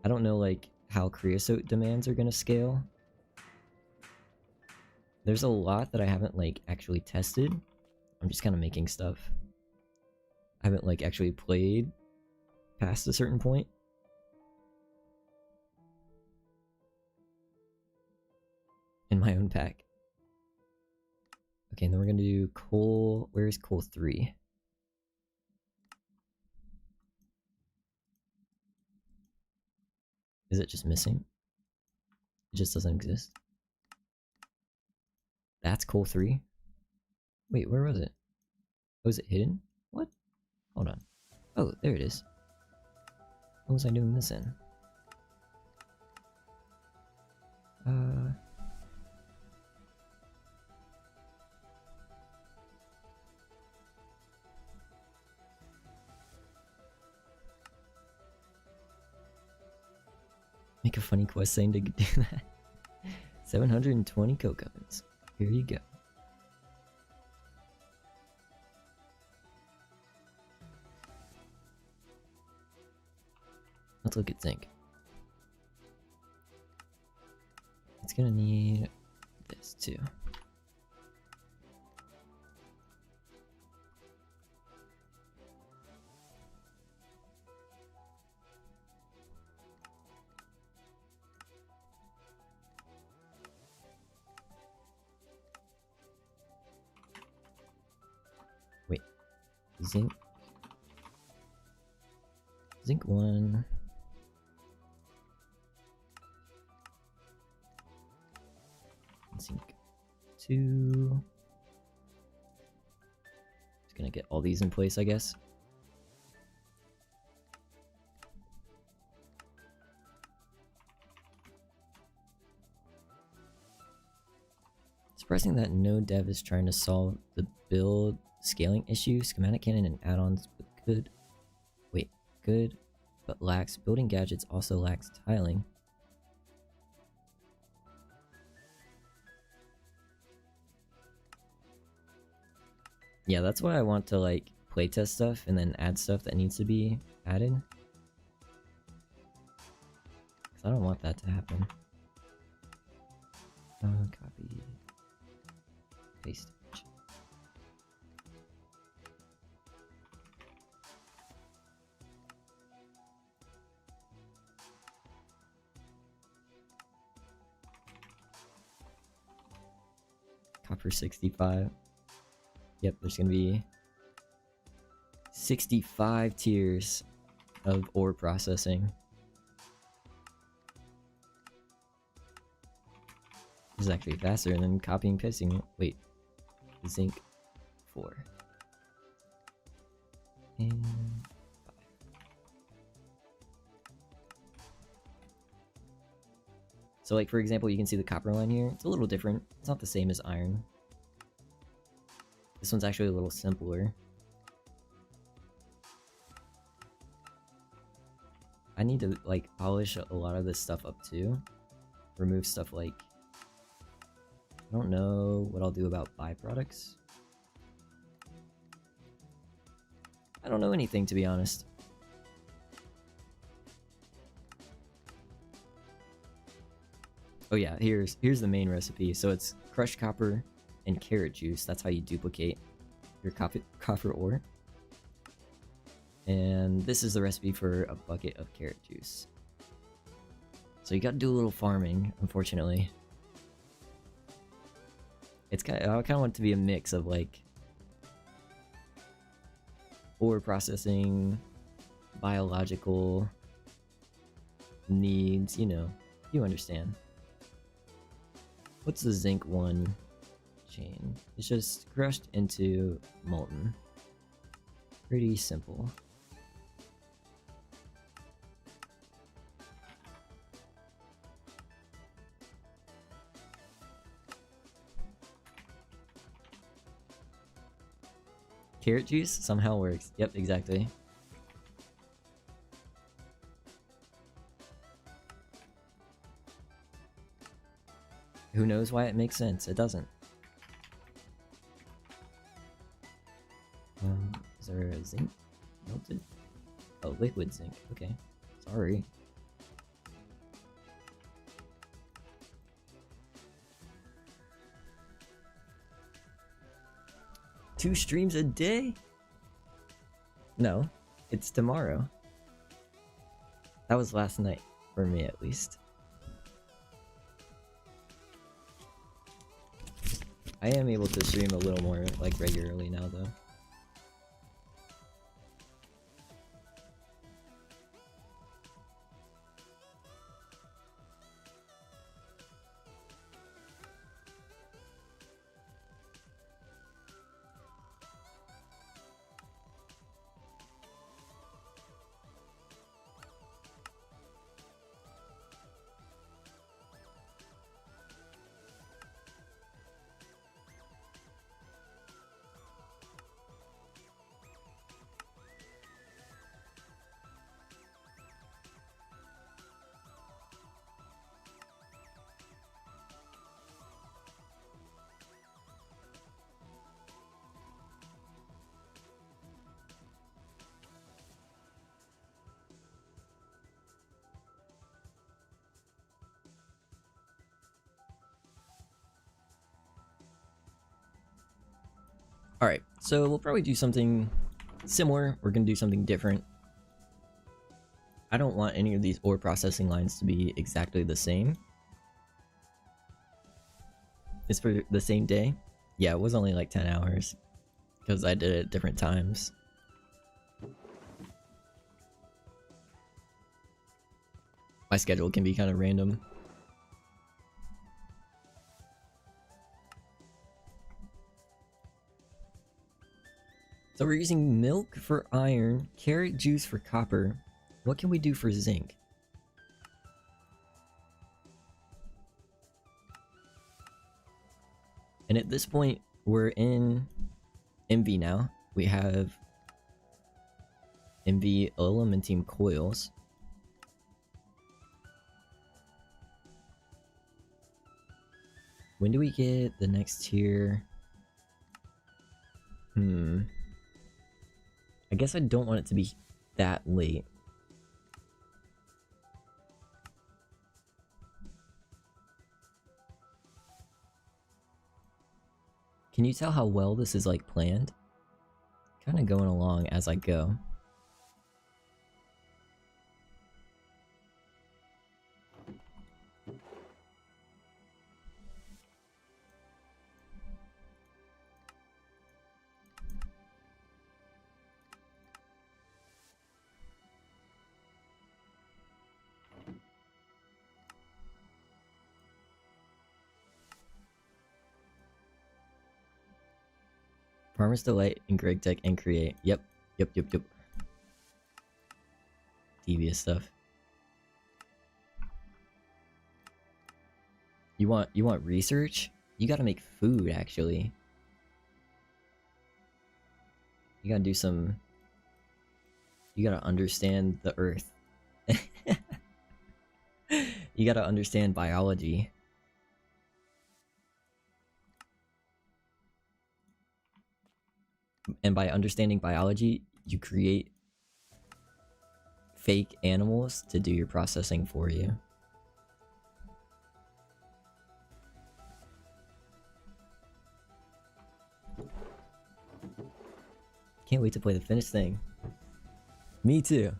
I don't know like how creosote demands are gonna scale. There's a lot that I haven't like actually tested. I'm just kind of making stuff. I haven't like actually played past a certain point. In my own pack. Okay, and then we're gonna do coal. Where's coal 3? Is it just missing? It just doesn't exist. That's coal 3? Wait, where was it? Oh, is it hidden? What? Hold on. Oh, there it is. What was I doing this in? Make a funny quest saying to do that. 720 coke ovens. Here you go. Let's look at zinc. It's gonna need this too. Wait, zinc. Zinc 1. Zinc 2. Just gonna get all these in place, I guess. Surprising that no dev is trying to solve the build scaling issue. Schematic cannon and add-ons, but good. Wait, good, but lacks building gadgets. Also lacks tiling. Yeah, that's why I want to like playtest stuff and then add stuff that needs to be added. Because I don't want that to happen. Copy. Paste. Copper 65. Yep, there's gonna be 65 tiers of ore processing. This is actually faster than copying and pasting. Wait, zinc 4 and 5. So like for example, you can see the copper line here. It's a little different. It's not the same as iron. This one's actually a little simpler. I need to like polish a lot of this stuff up too. Remove stuff like, I don't know what I'll do about byproducts. I don't know anything, to be honest. Oh yeah, here's the main recipe. So it's crushed copper and carrot juice. That's how you duplicate your copper ore. And this is the recipe for a bucket of carrot juice. So you gotta do a little farming, unfortunately. It's I kind of want it to be a mix of like ore processing, biological needs, you know, you understand. What's the zinc 1 chain? It's just crushed into molten. Pretty simple. Carrot juice somehow works. Yep, exactly. Who knows why it makes sense? It doesn't. Is there a zinc? Melted? Oh, liquid zinc. Okay. Sorry. Two streams a day? No, it's tomorrow. That was last night, for me at least. I am able to stream a little more, like, regularly now, though. Alright, so we'll probably do something similar. We're gonna do something different. I don't want any of these ore processing lines to be exactly the same. It's for the same day. Yeah, it was only like 10 hours because I did it at different times. My schedule can be kind of random. So we're using milk for iron, carrot juice for copper. What can we do for zinc? And at this point, we're in MV now. We have MV Elementum coils. When do we get the next tier? I guess I don't want it to be that late. Can you tell how well this is like planned? Kind of going along as I go. Farmer's Delight and gregtech and create. Yep. Devious stuff. You want research? You gotta make food, actually. You gotta do some... You gotta understand the earth. You gotta understand biology. And by understanding biology, you create fake animals to do your processing for you. Can't wait to play the finished thing. Me too.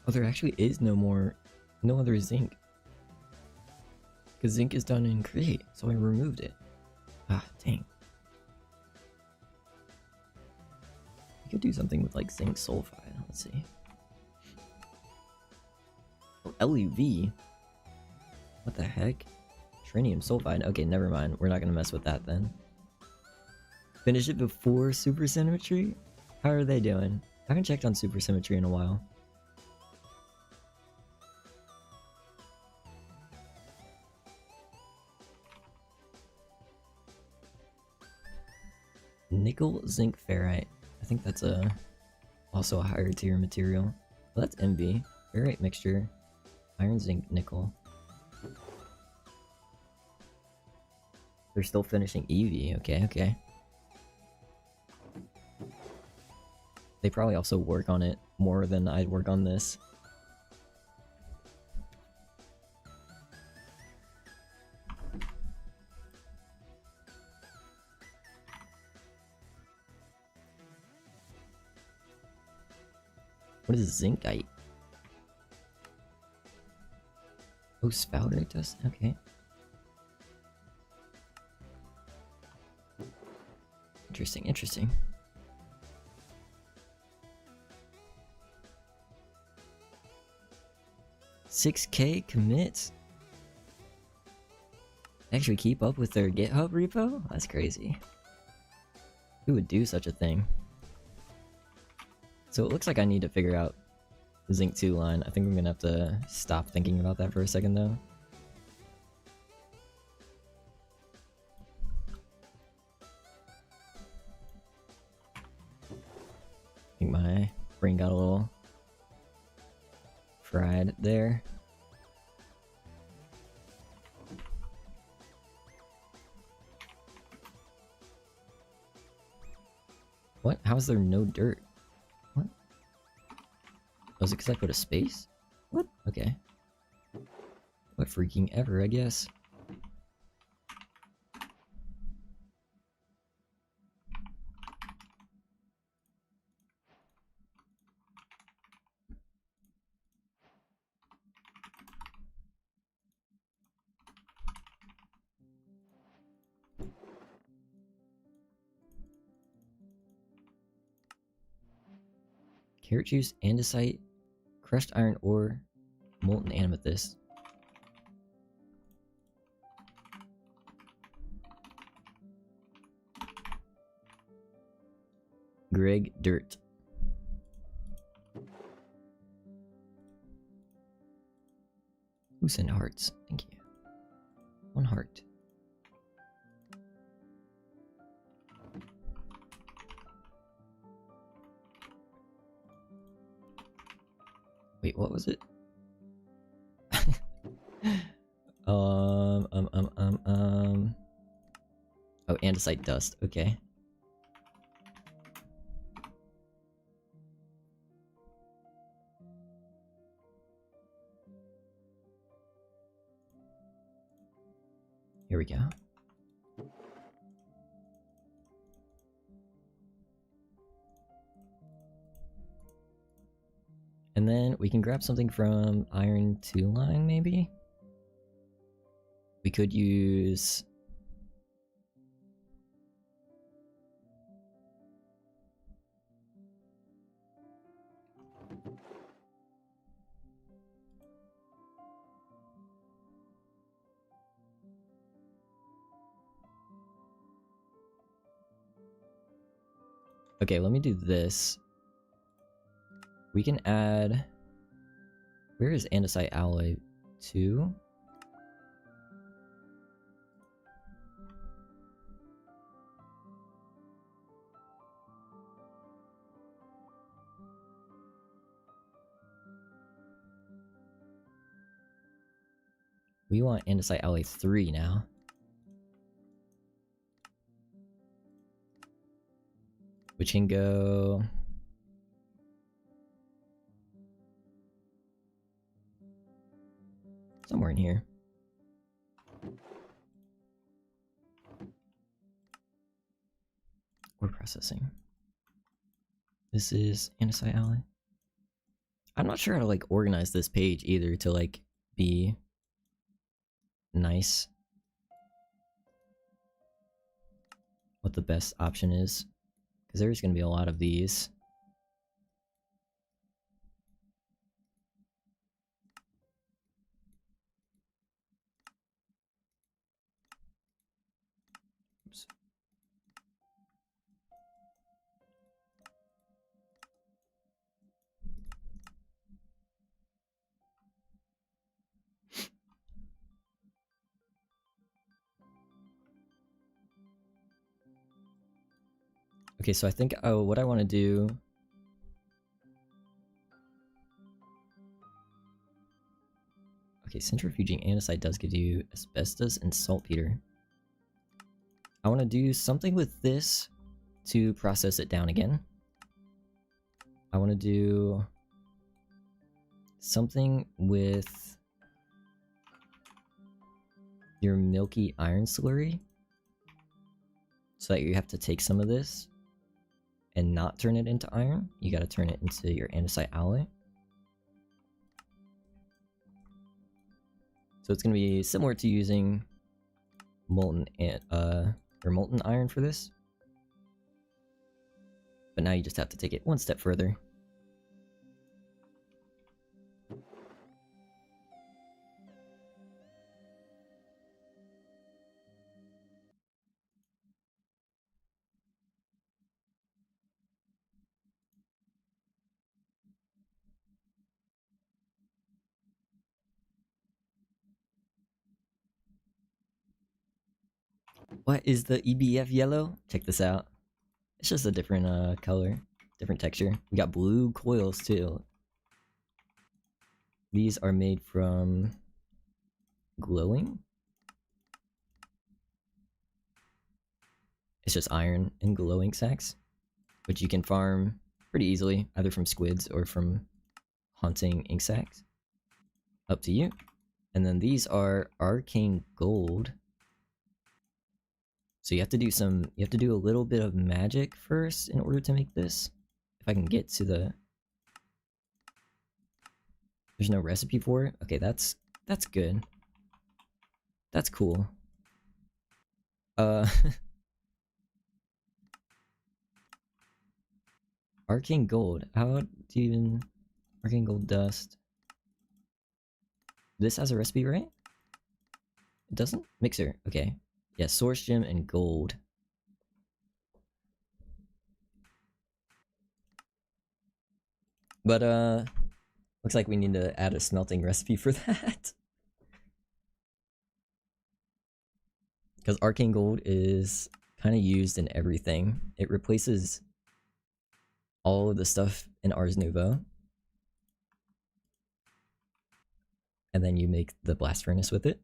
Oh, there actually is no other zinc. Because zinc is done in create, so I removed it. Ah, dang. You could do something with like zinc sulfide. Let's see. Oh, LUV? What the heck? Trinium sulfide. Okay, never mind. We're not gonna mess with that then. Finish it before supersymmetry? How are they doing? I haven't checked on supersymmetry in a while. Nickel, zinc, ferrite. I think that's also a higher tier material. Well, that's MB. Ferrite mixture. Iron, zinc, nickel. They're still finishing EV. Okay, okay. They probably also work on it more than I'd work on this. What is zincite? Oh, spouterite dust? Okay. Interesting, interesting. $6K commits? Actually keep up with their GitHub repo? That's crazy. Who would do such a thing? So it looks like I need to figure out the Zinc 2 line. I think I'm gonna have to stop thinking about that for a second though. I think my brain got a little fried there. What? How is there no dirt? What? Oh, is it because I put a space? What? Okay. What freaking ever, I guess. Carrot juice, andesite, crushed iron ore, molten amethyst. Greg dirt. Who sent hearts? Thank you. 1 heart. Wait, what was it? Oh, andesite dust. Okay. Here we go. And then we can grab something from Iron 2 line, maybe? We could use... Okay, let me do this. We can add... Where is andesite alloy 2? We want andesite alloy 3 now. Which can go... somewhere in here. Ore processing. This is andesite alloy. I'm not sure how to like organize this page either to like be nice. What the best option is. Because there's going to be a lot of these. Oops. Okay, so I think what I want to do... Okay, centrifuging andesite does give you asbestos and saltpeter. I want to do something with this to process it down again. I want to do something with your milky iron slurry, so that you have to take some of this and not turn it into iron. You got to turn it into your andesite alloy. So it's going to be similar to using molten iron for this. But now you just have to take it one step further. What is the EBF yellow? Check this out. It's just a different color, different texture. We got blue coils too. These are made from glowing. It's just iron and glowing sacks, which you can farm pretty easily, either from squids or from hunting ink sacks. Up to you. And then these are arcane gold. So you have to do a little bit of magic first in order to make this. If I can get to the... There's no recipe for it? Okay, that's good. That's cool. Arcane gold. How do you even... Arcane gold dust. This has a recipe, right? It doesn't? Mixer. Okay. Yeah, source gem and gold. But looks like we need to add a smelting recipe for that. Because arcane gold is kind of used in everything. It replaces all of the stuff in Ars Nouveau. And then you make the blast furnace with it.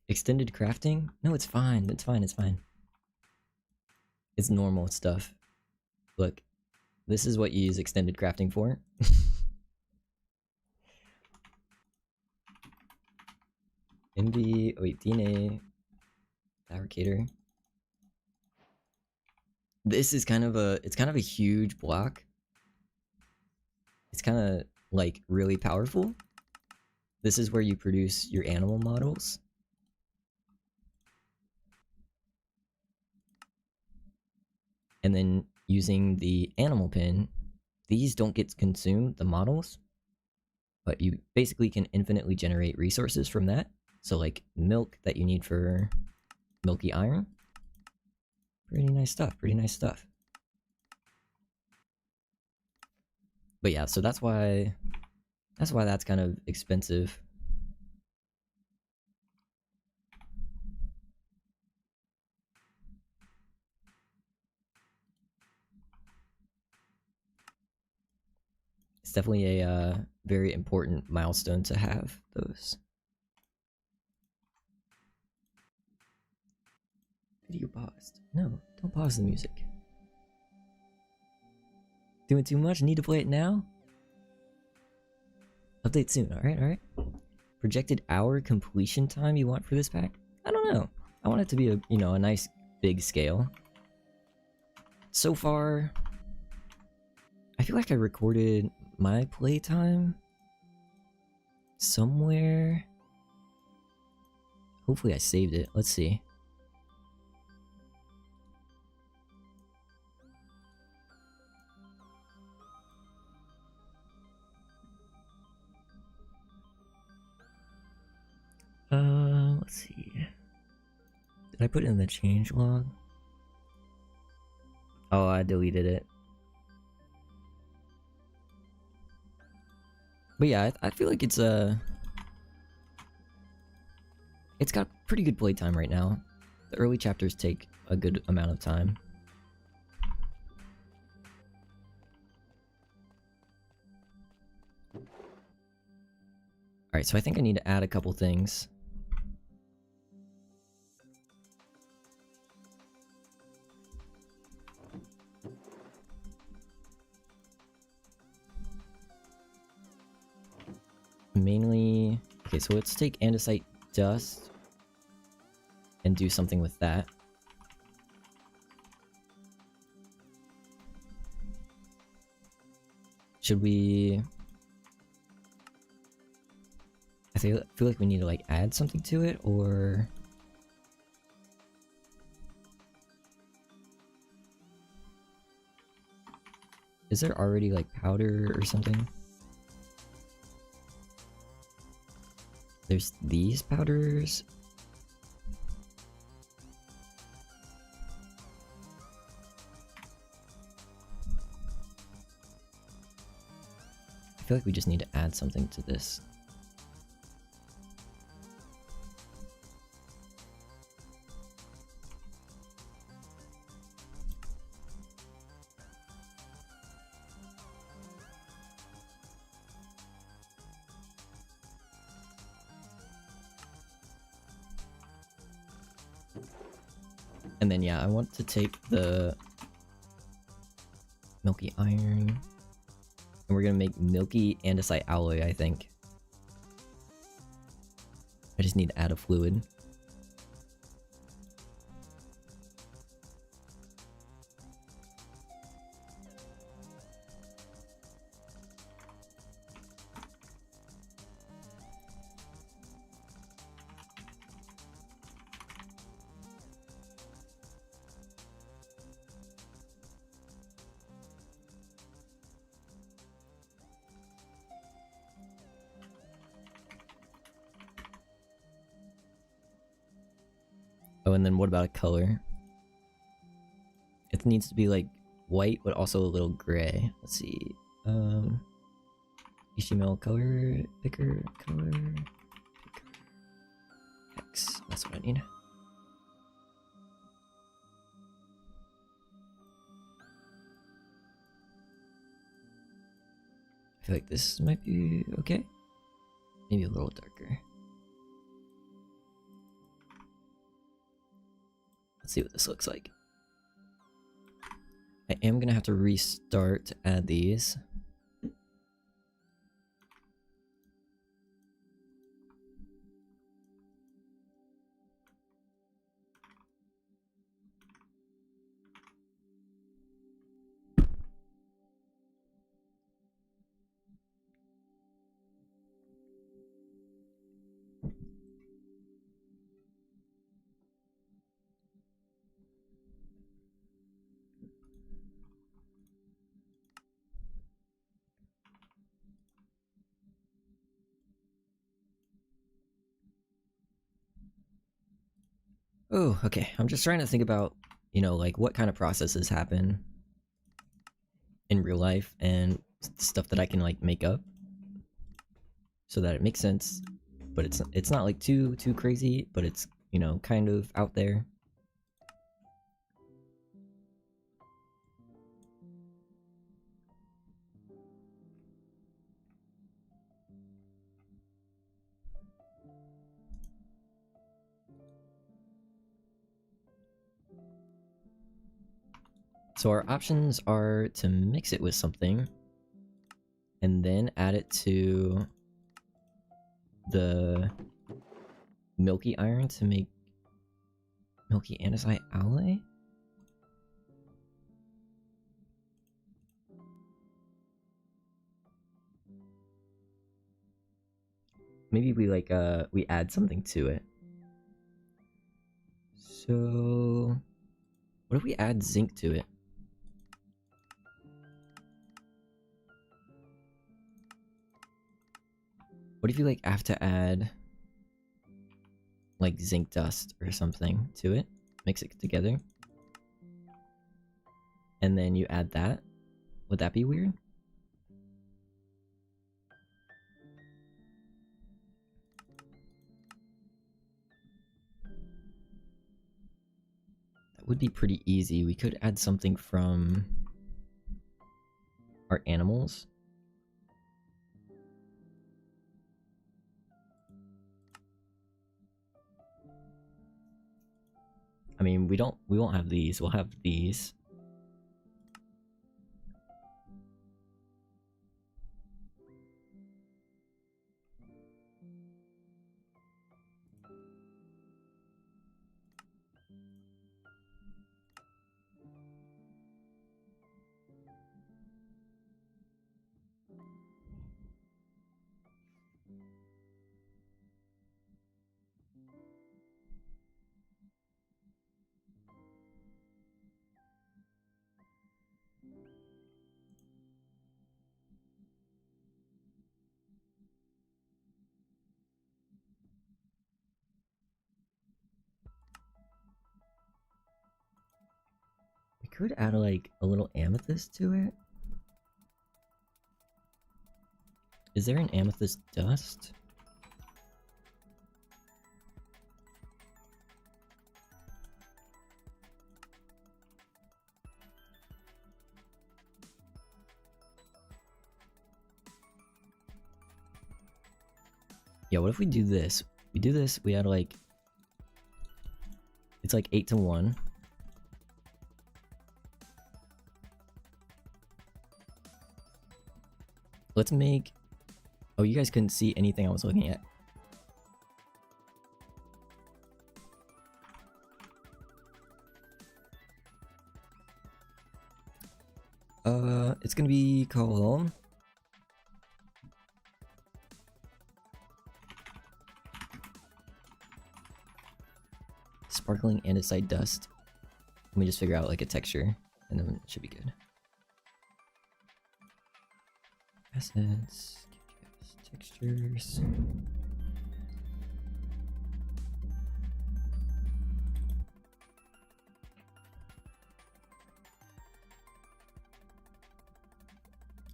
Extended crafting? No, it's fine. It's fine. It's fine. It's normal stuff. Look, this is what you use extended crafting for. MV, wait, DNA, fabricator. This is kind of a huge block. It's kind of like really powerful. This is where you produce your animal models. And then using the animal pin, these don't get consumed, the models, but you basically can infinitely generate resources from that. So like milk that you need for milky iron, Pretty nice stuff, pretty nice stuff. But yeah, so that's why that's kind of expensive. It's definitely a very important milestone to have those. Video paused. No, don't pause the music. Doing too much? Need to play it now? Update soon, alright. Projected hour completion time you want for this pack? I don't know. I want it to be a, you know, a nice big scale. So far, I feel like I recorded my playtime somewhere. Hopefully I saved it. Let's see. Let's see. Did I put it in the change log? Oh, I deleted it. But yeah, I feel like it's got pretty good playtime right now. The early chapters take a good amount of time. Alright, so I think I need to add a couple things. Mainly... Okay, so let's take andesite dust and do something with that. Should we... I feel like we need to like add something to it, or... Is there already like powder or something? There's these powders. I feel like we just need to add something to this. And then yeah, I want to take the milky iron, and we're gonna make milky andesite alloy, I think. I just need to add a fluid. Oh, and then what about a color? It needs to be like white, but also a little gray. Let's see. HTML color picker, color picker. X. That's what I need. I feel like this might be okay. Maybe a little darker. Let's see what this looks like. I am gonna have to restart to add these. Oh, okay. I'm just trying to think about you know, like what kind of processes happen in real life and stuff that I can like make up so that it makes sense, but it's not like too crazy, but it's, you know, kind of out there. So our options are to mix it with something and then add it to the milky iron to make milky andesite alloy. Maybe we like we add something to it. So what if we add zinc to it? What if you like have to add like zinc dust or something to it? Mix it together. And then you add that? Would that be weird? That would be pretty easy. We could add something from our animals. I mean, we won't have these. We'll have these. We could add like a little amethyst to it. Is there an amethyst dust? Yeah, what if we do this? We do this, we add like... It's like 8 to 1. Let's make... Oh, you guys couldn't see anything I was looking at. It's gonna be called... Sparkling andesite dust. Let me just figure out like a texture, and then it should be good. Assets, textures.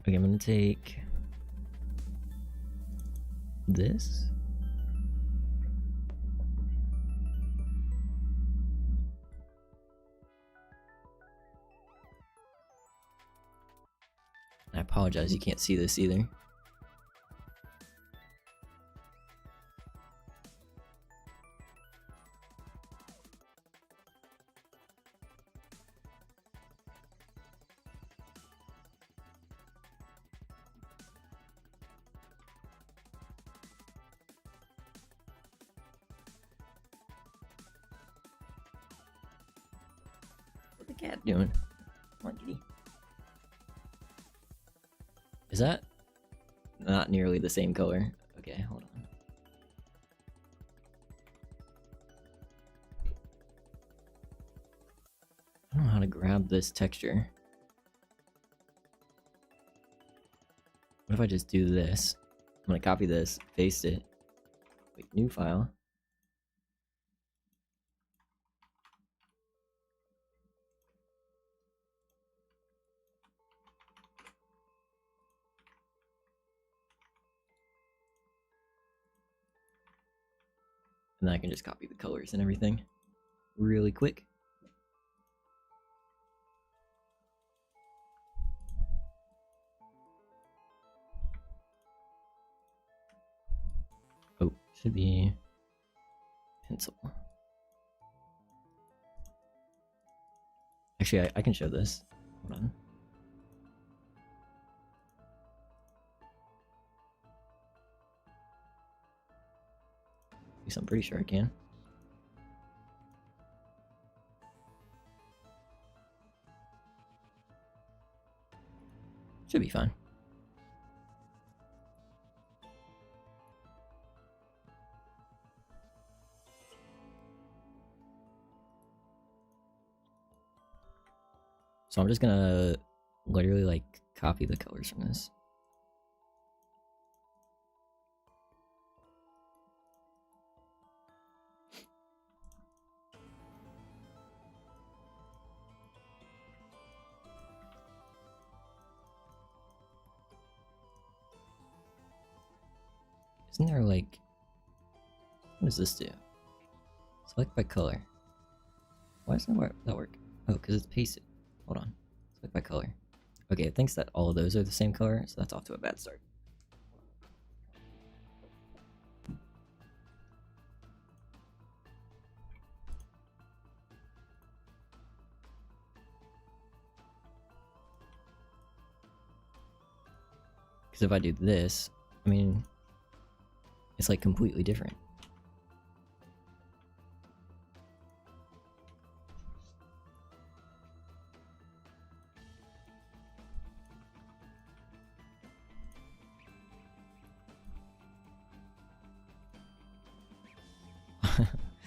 Okay, I'm gonna take this. I apologize, you can't see this either. What's the cat doing? Come on, kitty. Is that not nearly the same color? Okay, hold on. I don't know how to grab this texture. What if I just do this? I'm gonna copy this, paste it, make new file. And then I can just copy the colors and everything really quick. Oh, should be pencil. Actually, I can show this. Hold on. At least I'm pretty sure I can. Should be fine. So I'm just gonna literally like copy the colors from this. Isn't there like, what does this do? Select by color. Why doesn't that work? Oh, because it's pasted. Hold on. Select by color. Okay, it thinks that all of those are the same color, so that's off to a bad start. Because if I do this, I mean, it's like completely different.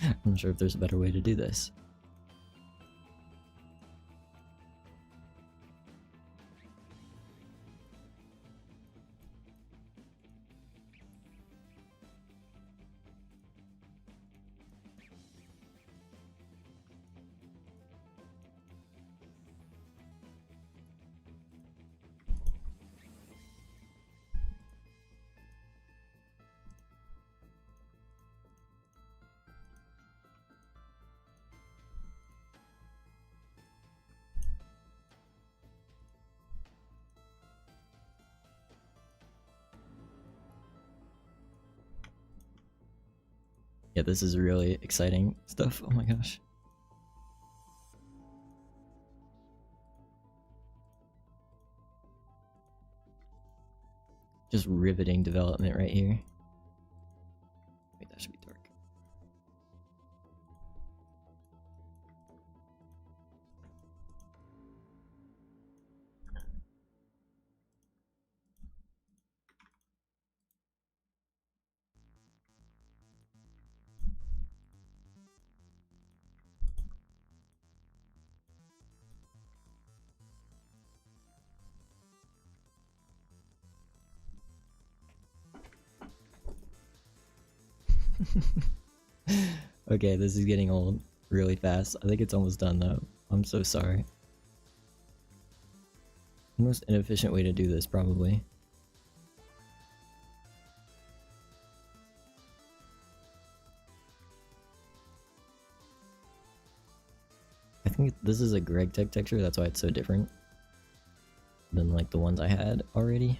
I'm not sure if there's a better way to do this. Yeah, this is really exciting stuff. Oh my gosh. Just riveting development right here. Wait, that should be dark. Okay, this is getting old really fast. I think it's almost done though. I'm so sorry. The most inefficient way to do this, probably. I think this is a gregtech texture, that's why it's so different than like the ones I had already.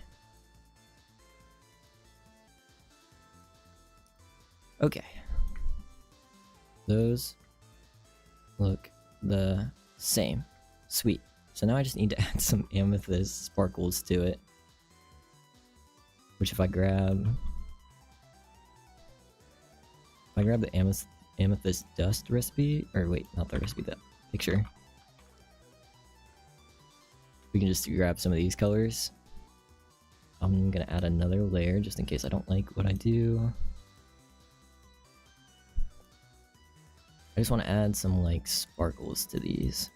Okay. Those look the same. Sweet. So now I just need to add some amethyst sparkles to it. Which if I grab the amethyst dust recipe, or wait, not the recipe, that picture. We can just grab some of these colors. I'm gonna add another layer just in case I don't like what I do. I just want to add some like sparkles to these.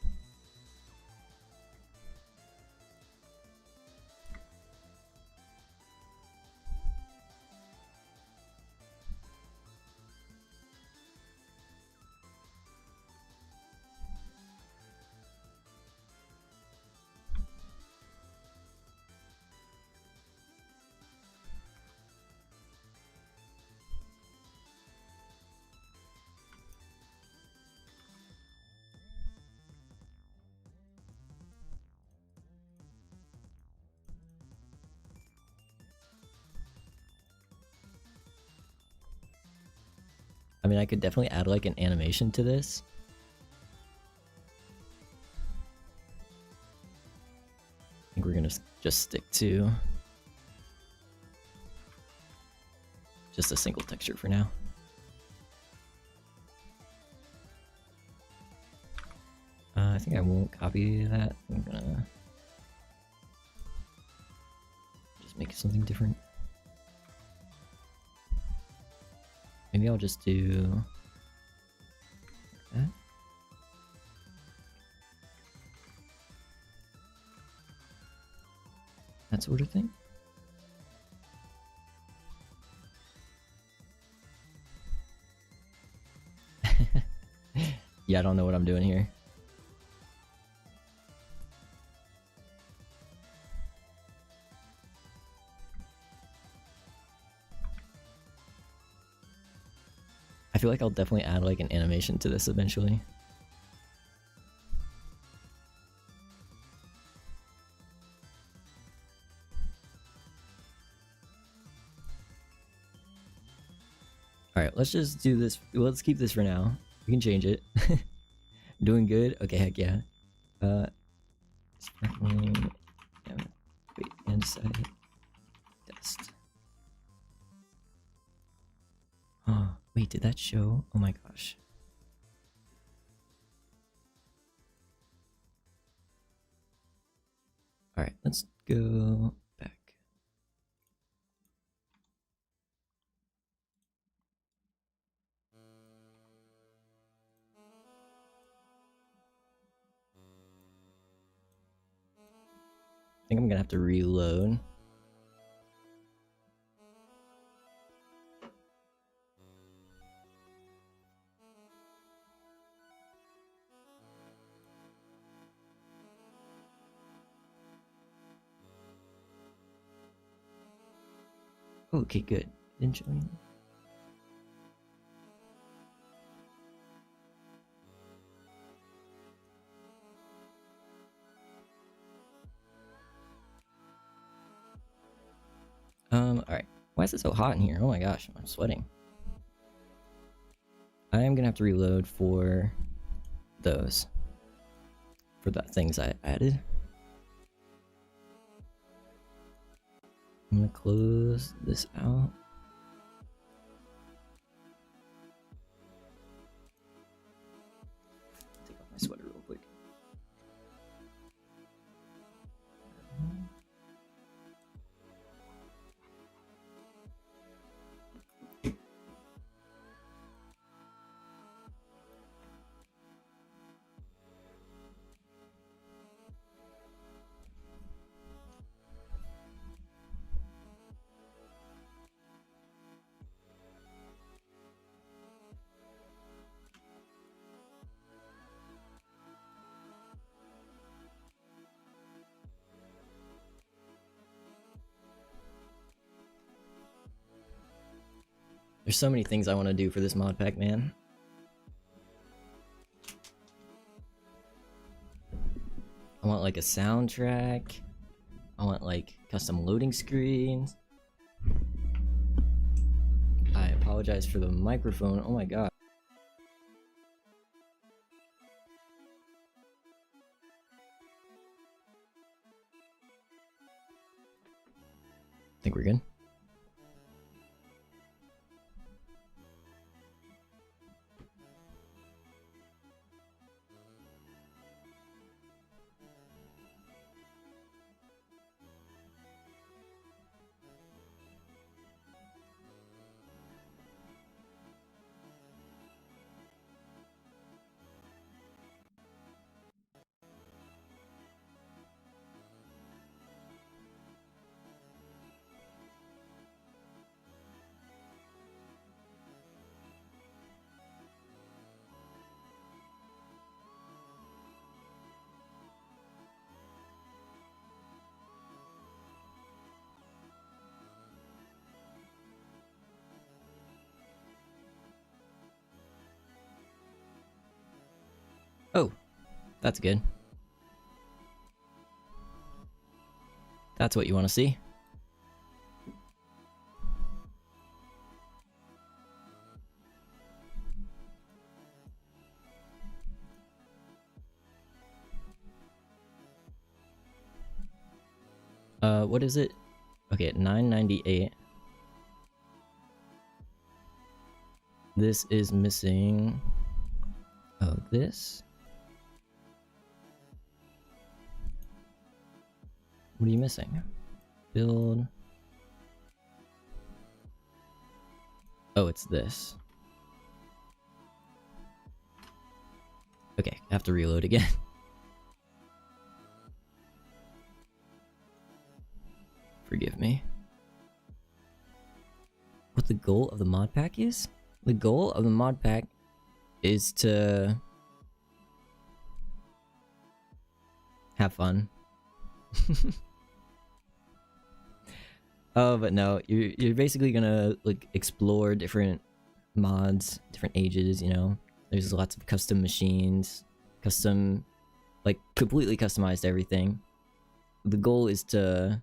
I mean, I could definitely add like an animation to this. I think we're gonna just stick to just a single texture for now. I think I won't copy that. I'm gonna just make something different. Maybe I'll just do that. That sort of thing. Yeah, I don't know what I'm doing here. I feel like I'll definitely add like an animation to this eventually. Alright, let's just do this. Let's keep this for now. We can change it. Doing good? Okay, heck yeah. Sparkling. Yeah, wait, and side test. Oh, wait, did that show? Oh my gosh. Alright, let's go back. I think I'm gonna have to reload. Okay, good. Didn't show anything. Alright. Why is it so hot in here? Oh my gosh, I'm sweating. I am gonna have to reload for those. For the things I added. I'm gonna close this out. Take off my sweater real quick. There's so many things I want to do for this mod pack, man. I want like a soundtrack. I want like custom loading screens. I apologize for the microphone. Oh my god. Think we're good? Oh, that's good. That's what you want to see. What is it? Okay, 998. This is missing... Oh, this? What are you missing? Build... Oh, it's this. Okay, I have to reload again. Forgive me. What the goal of the mod pack is? The goal of the mod pack is to have fun. Oh, but no, you're basically gonna like explore different mods, different ages, you know. There's lots of custom machines, custom, like completely customized everything. The goal is to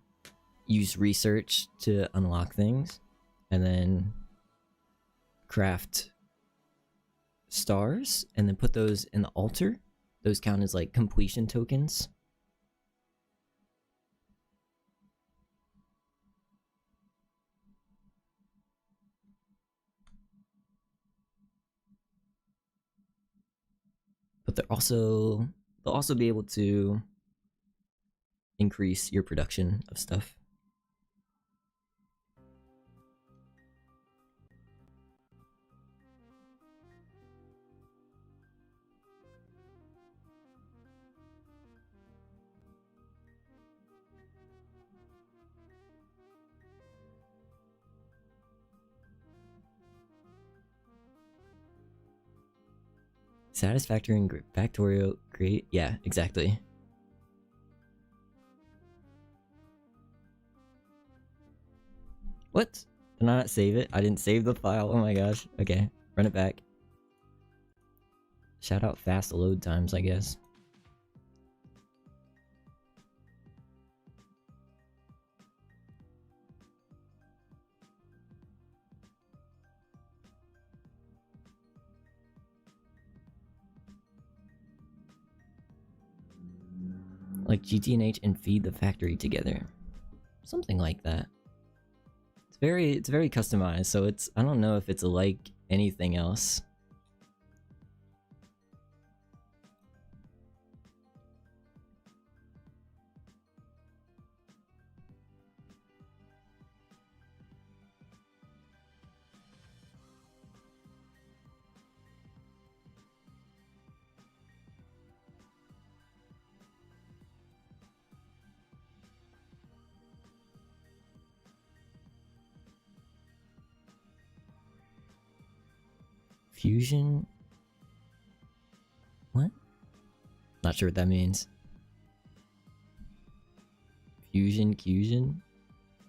use research to unlock things and then craft stars and then put those in the altar. Those count as like completion tokens. But they'll also be able to increase your production of stuff. Satisfactory and factorio, great. Yeah, exactly. What? Did I not save it? I didn't save the file. Oh my gosh. Okay, run it back. Shout out fast load times, I guess. Like GTNH and feed the factory together. Something like that. It's very customized, so I don't know if it's like anything else. Fusion? What? Not sure what that means. Fusion?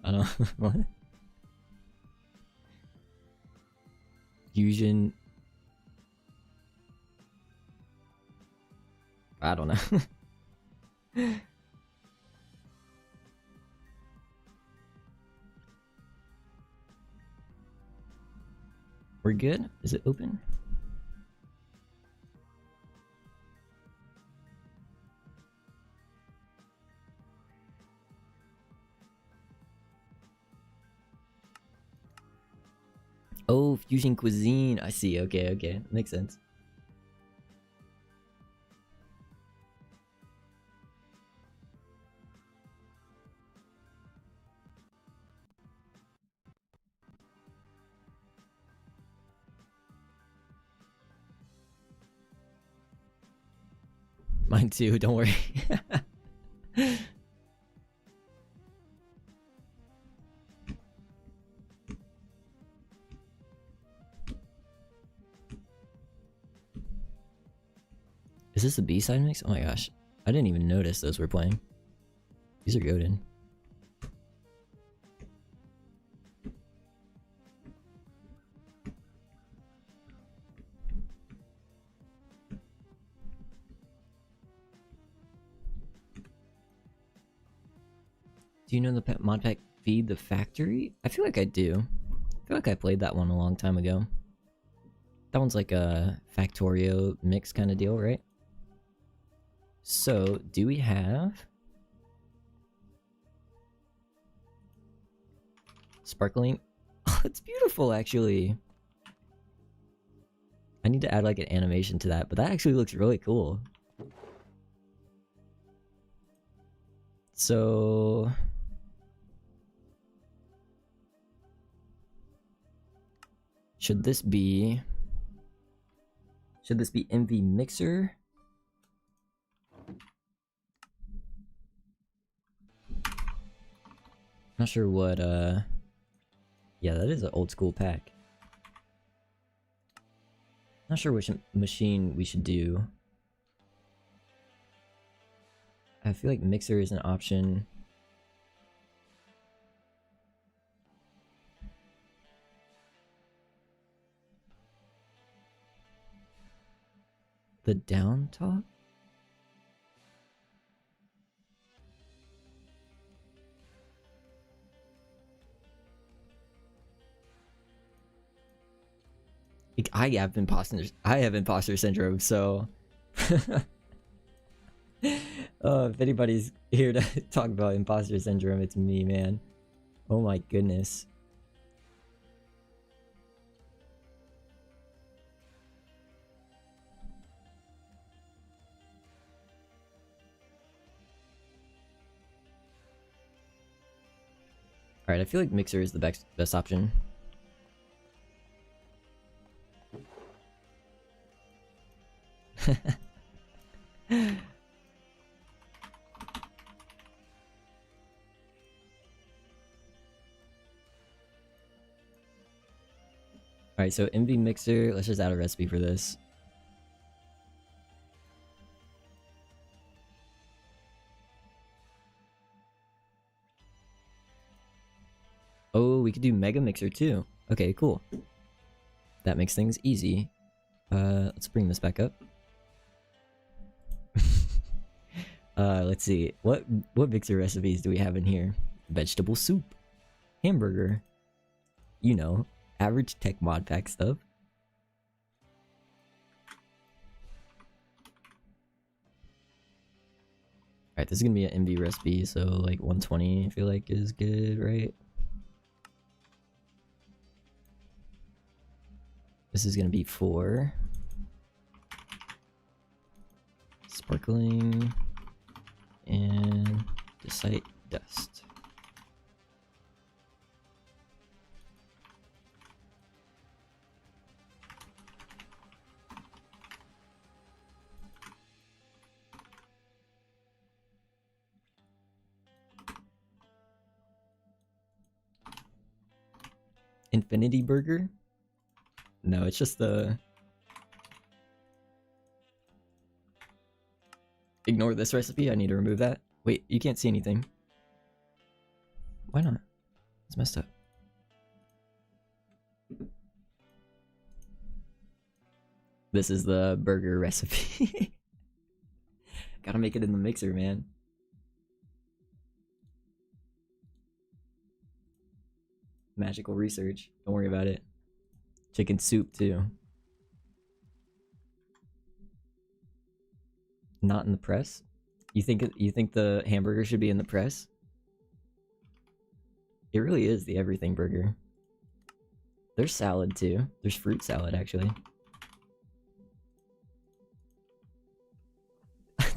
I don't know. What? Fusion. I don't know. We're good? Is it open? Oh, fusion cuisine. I see. Okay. Makes sense. Mine too, don't worry. Is this a B-side mix? Oh my gosh. I didn't even notice those were playing. These are goated. Do you know the Modpack feed the factory? I feel like I do. I feel like I played that one a long time ago. That one's like a factorio mix kind of deal, right? So, do we have... Sparkling. Oh, it's beautiful, actually. I need to add like an animation to that, but that actually looks really cool. So... Should this be MV Mixer? Not sure what, yeah, that is an old school pack. Not sure which machine we should do. I feel like Mixer is an option. The down top? I have imposter syndrome, so if anybody's here to talk about imposter syndrome, it's me, man. Oh my goodness. Alright, I feel like Mixer is the best option. Alright, so MV Mixer, let's just add a recipe for this. Oh, we could do Mega Mixer too. Okay, cool. That makes things easy. Let's bring this back up. Let's see. What mixer recipes do we have in here? Vegetable soup. Hamburger. You know, average tech mod pack stuff. Alright, this is gonna be an MV recipe, so like 120 I feel like is good, right? This is gonna be 4. Sparkling. And Decite dust. Infinity Burger? No, it's just the... Ignore this recipe, I need to remove that. Wait, you can't see anything. Why not? It's messed up. This is the burger recipe. Gotta make it in the mixer, man. Magical research. Don't worry about it. Chicken soup too. Not in the press? You think the hamburger should be in the press? It really is the everything burger. There's salad too. There's fruit salad actually.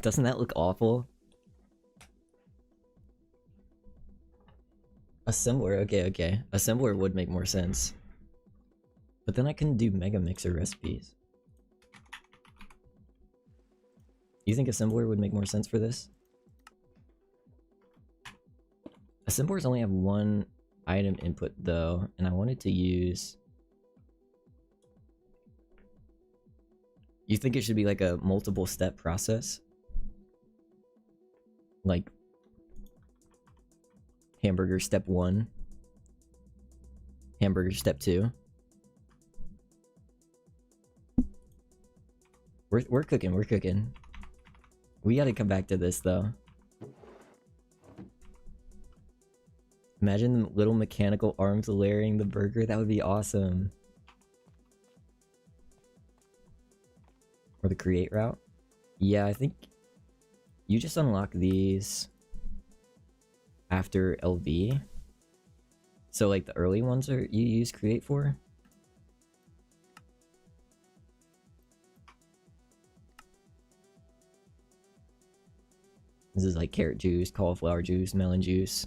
Doesn't that look awful? Assembler, okay. Assembler would make more sense. But then I couldn't do Mega Mixer recipes. You think Assembler would make more sense for this? Assemblers only have one item input though, and I wanted to use... You think it should be like a multiple step process? Like hamburger step 1, hamburger step 2. We're cooking. We gotta come back to this though. Imagine the little mechanical arms layering the burger, that would be awesome. Or the create route. Yeah, I think you just unlock these after LV. So like the early ones are you use create for? This is like carrot juice, cauliflower juice, melon juice.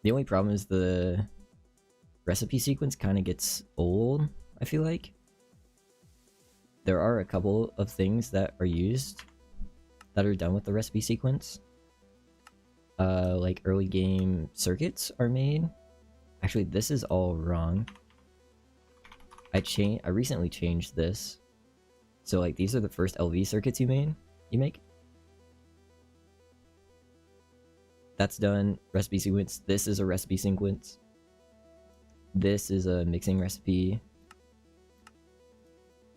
The only problem is the recipe sequence kind of gets old, I feel like. There are a couple of things that are used that are done with the recipe sequence. Like early game circuits are made. Actually, this is all wrong. I recently changed this. So like these are the first LV circuits you make. That's done. Recipe sequence. This is a recipe sequence. This is a mixing recipe.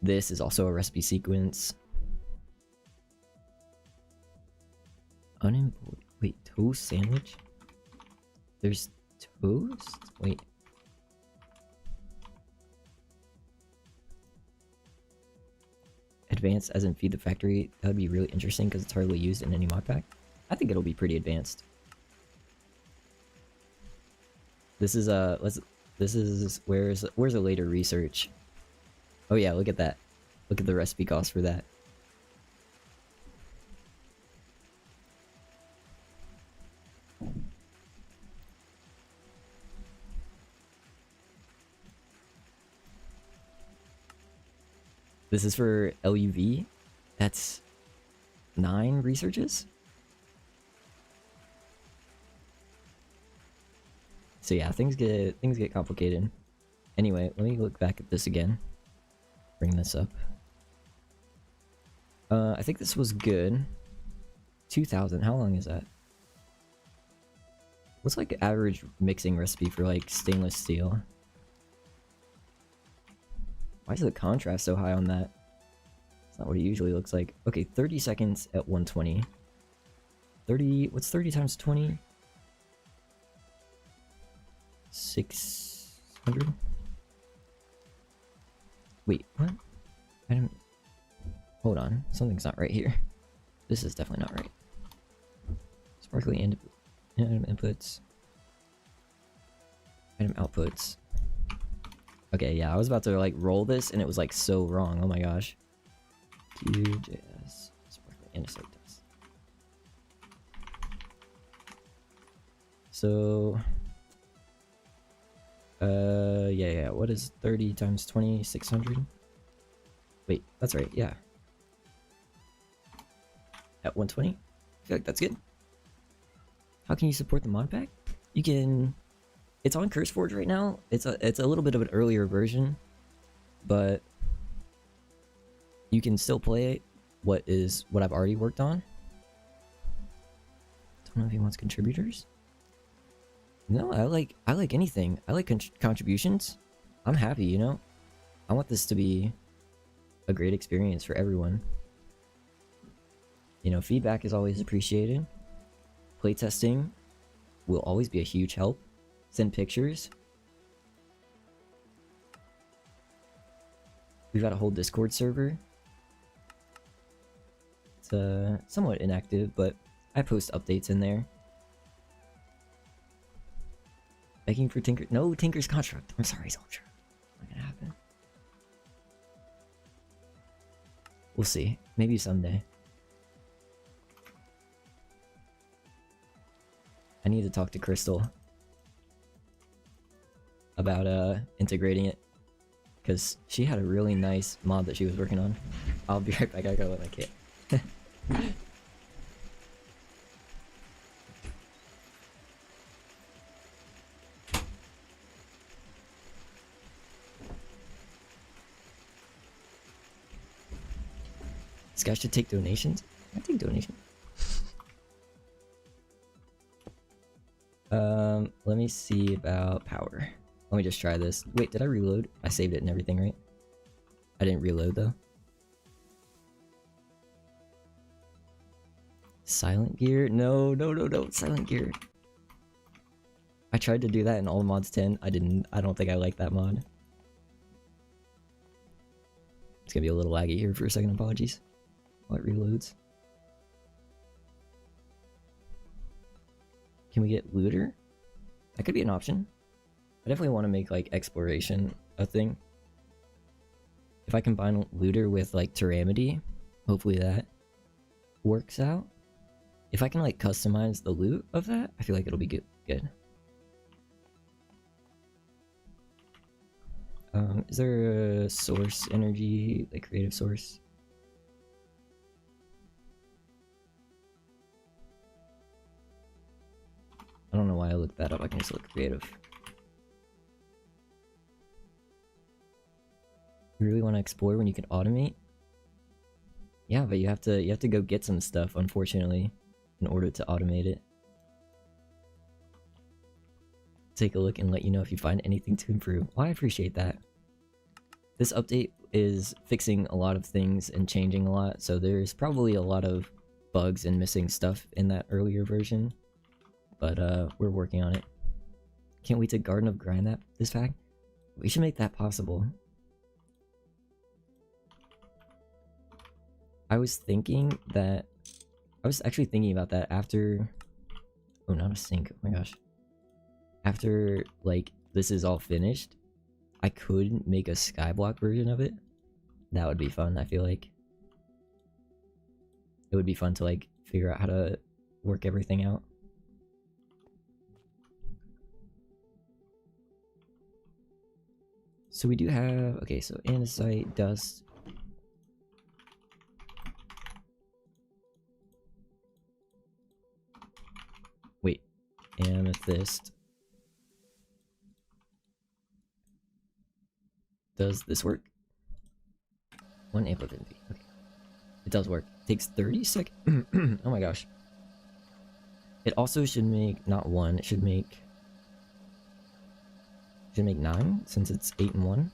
This is also a recipe sequence. Unemployed. Wait, toast sandwich? There's toast? Wait. Advanced as in feed the factory. That would be really interesting because it's hardly used in any mod pack. I think it'll be pretty advanced. This is where's a later research? Oh yeah, look at that. Look at the recipe cost for that. This is for LUV. That's 9 researches. So yeah, things get complicated. Anyway, let me look back at this again. Bring this up. I think this was good. 2,000. How long is that? What's like average mixing recipe for like stainless steel? Why is the contrast so high on that? It's not what it usually looks like. Okay, 30 seconds at 120. 30. What's 30 times 20? 600. Wait, what? I don't. Hold on, something's not right here. This is definitely not right. Sparkly and item inputs. Item outputs. Okay, yeah, I was about to like roll this and it was like so wrong. Oh my gosh. QJS sparkly andesite test. So yeah, what is 30 times 20? 600? Wait, that's right, yeah. At 120? I feel like that's good. How can you support the mod pack? You can... It's on CurseForge right now. It's a little bit of an earlier version, but you can still play what I've already worked on. Don't know if he wants contributors. No, I like anything. I like contributions. I'm happy, you know? I want this to be a great experience for everyone. You know, feedback is always appreciated. Playtesting will always be a huge help. Send pictures. We've got a whole Discord server. It's somewhat inactive, but I post updates in there. Begging for Tinker. No Tinker's Construct. I'm sorry, Soldier. Not gonna happen. We'll see. Maybe someday. I need to talk to Crystal about integrating it, because she had a really nice mod that she was working on. I'll be right back. I gotta let my kid. This guy should take donations. I take donations. Let me see about power. Let me just try this. Wait, did I reload? I saved it and everything, right? I didn't reload though. Silent gear? No, silent gear. I tried to do that in all mods 10. I didn't. I don't think I like that mod. It's gonna be a little laggy here for a second, apologies. While it reloads. Can we get looter? That could be an option. I definitely want to make like exploration a thing. If I combine looter with like Tyramity, hopefully that works out. If I can like customize the loot of that, I feel like it'll be good. Is there a source energy, like creative source? I don't know why I looked that up. I can just look creative. You really want to explore when you can automate? Yeah, but you have to go get some stuff, unfortunately, in order to automate it. Take a look and let you know if you find anything to improve. Well, I appreciate that. This update is fixing a lot of things and changing a lot, so there's probably a lot of bugs and missing stuff in that earlier version. But we're working on it. Can't wait to Garden of Grind this pack. We should make that possible. I was actually thinking about that after... Oh, not a sink. Oh my gosh. After, like, this is all finished, I could make a skyblock version of it. That would be fun, I feel like. It would be fun to, like, figure out how to work everything out. So we do have... Okay, so andesite, dust... Wait, amethyst. Does this work? 1 amp of envy. Okay. It does work. Takes 30 seconds. Oh my gosh. It also should make not 1, it should make 9 since it's 8 and 1.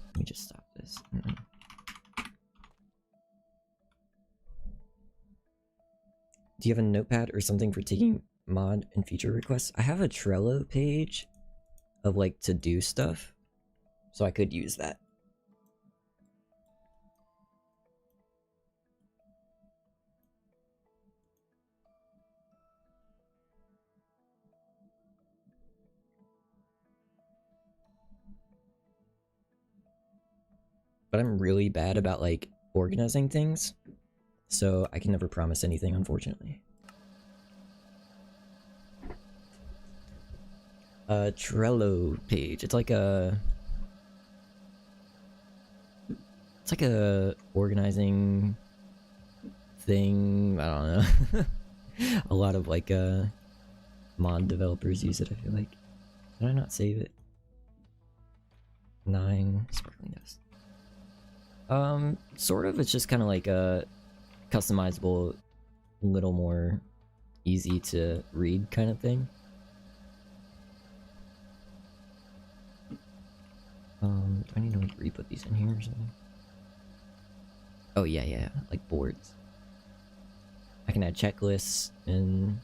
Let me just stop this. Do you have a notepad or something for taking mod and feature requests? I have a Trello page of like to-do stuff, so I could use that. But I'm really bad about like organizing things, so I can never promise anything, unfortunately. Trello page. It's like a organizing thing. I don't know. A lot of like mod developers use it, I feel like. Did I not save it? 9 sparkling dust. Sort of. It's just kind of like a customizable, little more easy to read kind of thing. Do I need to like re-put these in here or something? Oh yeah, like boards. I can add checklists and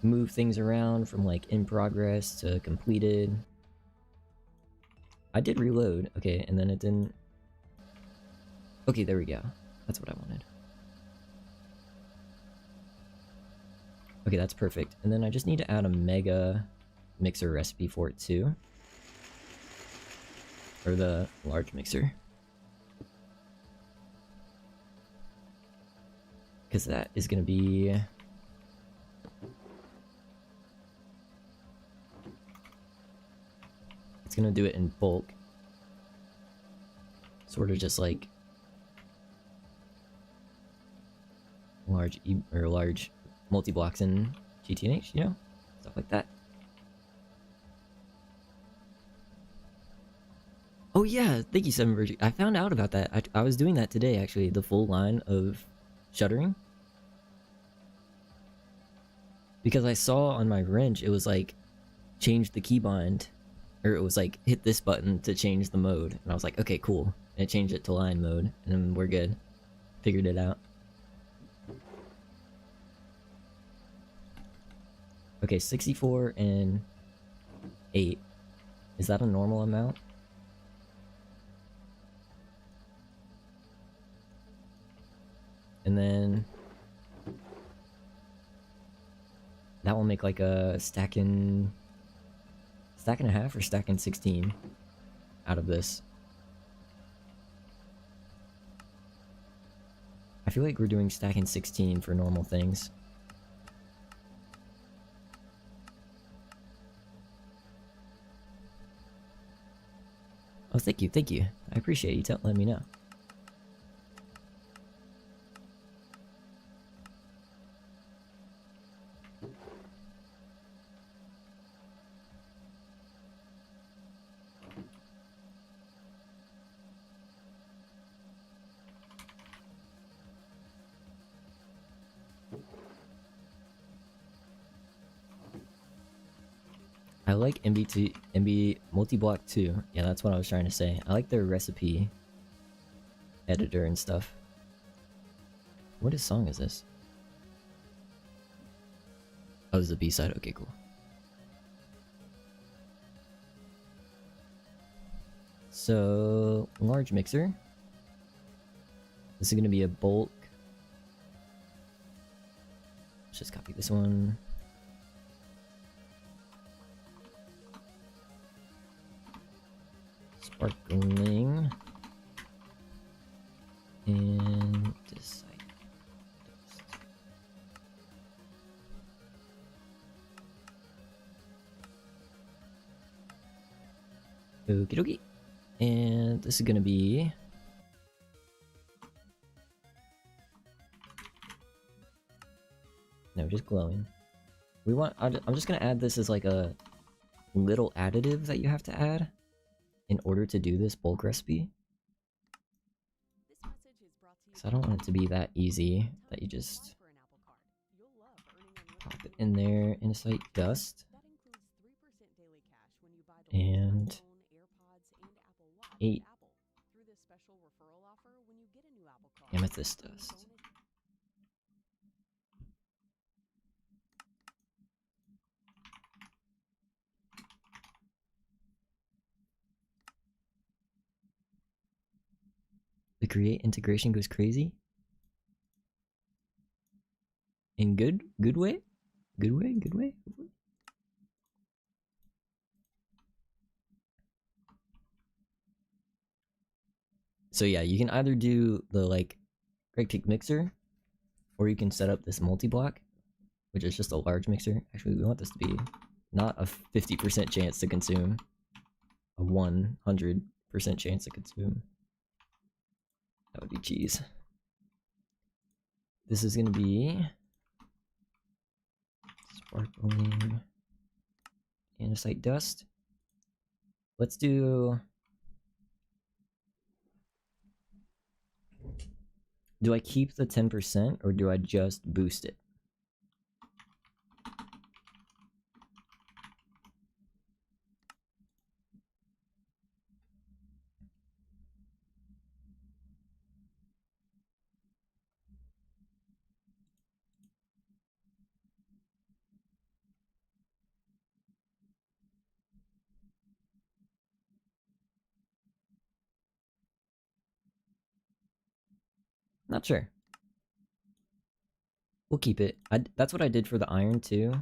move things around from like in progress to completed. I did reload, okay, and then it didn't. Okay, there we go. That's what I wanted. Okay, that's perfect. And then I just need to add a mega mixer recipe for it too. Or the large mixer. Because that is going to be... It's going to do it in bulk. Sort of just like... large multi-blocks in GTNH, you know? Stuff like that. Oh yeah, thank you, 7 Virgin. I found out about that. I was doing that today, actually, the full line of shuttering. Because I saw on my wrench, it was like, change the keybind. Or it was like, hit this button to change the mode. And I was like, okay, cool. And it changed it to line mode, and then we're good. Figured it out. Okay, 64 and 8. Is that a normal amount? And then that will make like a stack and a half or stack and 16 out of this. I feel like we're doing stack and 16 for normal things. Oh, thank you, thank you. I appreciate you letting me know. I like MB multiblock too. Yeah, that's what I was trying to say. I like their recipe editor and stuff. What song is this? Oh, this is the B-side. Okay, cool. So, large mixer. This is gonna be a bulk. Let's just copy this one. Sparkling. And decide. Okie dokie. And this is gonna be no, just glowing. We want. I'm just gonna add this as like a little additive that you have to add in order to do this bulk recipe. Because I don't want it to be that easy that you just pop it in there, incite dust, and 8 amethyst dust. The create integration goes crazy. In good way? Good way, hopefully. So yeah, you can either do the like gregtech mixer, or you can set up this multi-block, which is just a large mixer. Actually, we want this to be not a 50% chance to consume, a 100% chance to consume. That would be cheese. This is gonna be sparkling andesite dust. Let's do. Do I keep the 10% or do I just boost it? Not sure. We'll keep it. That's what I did for the iron too.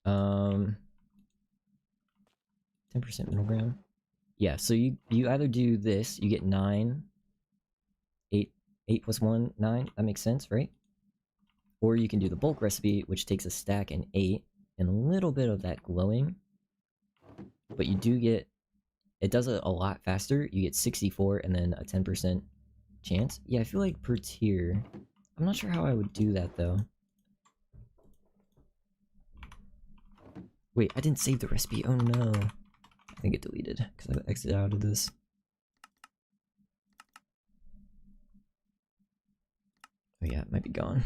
10% milligram. Yeah, so you either do this, you get 9, 8 plus 1, 9. That makes sense, right? Or you can do the bulk recipe, which takes a stack and 8 and a little bit of that glowing. But you do get, it does it a lot faster. You get 64 and then a 10% chance. Yeah, I feel like per tier. I'm not sure how I would do that though. Wait, I didn't save the recipe. Oh no. I think it deleted because I exited out of this. Oh yeah, it might be gone.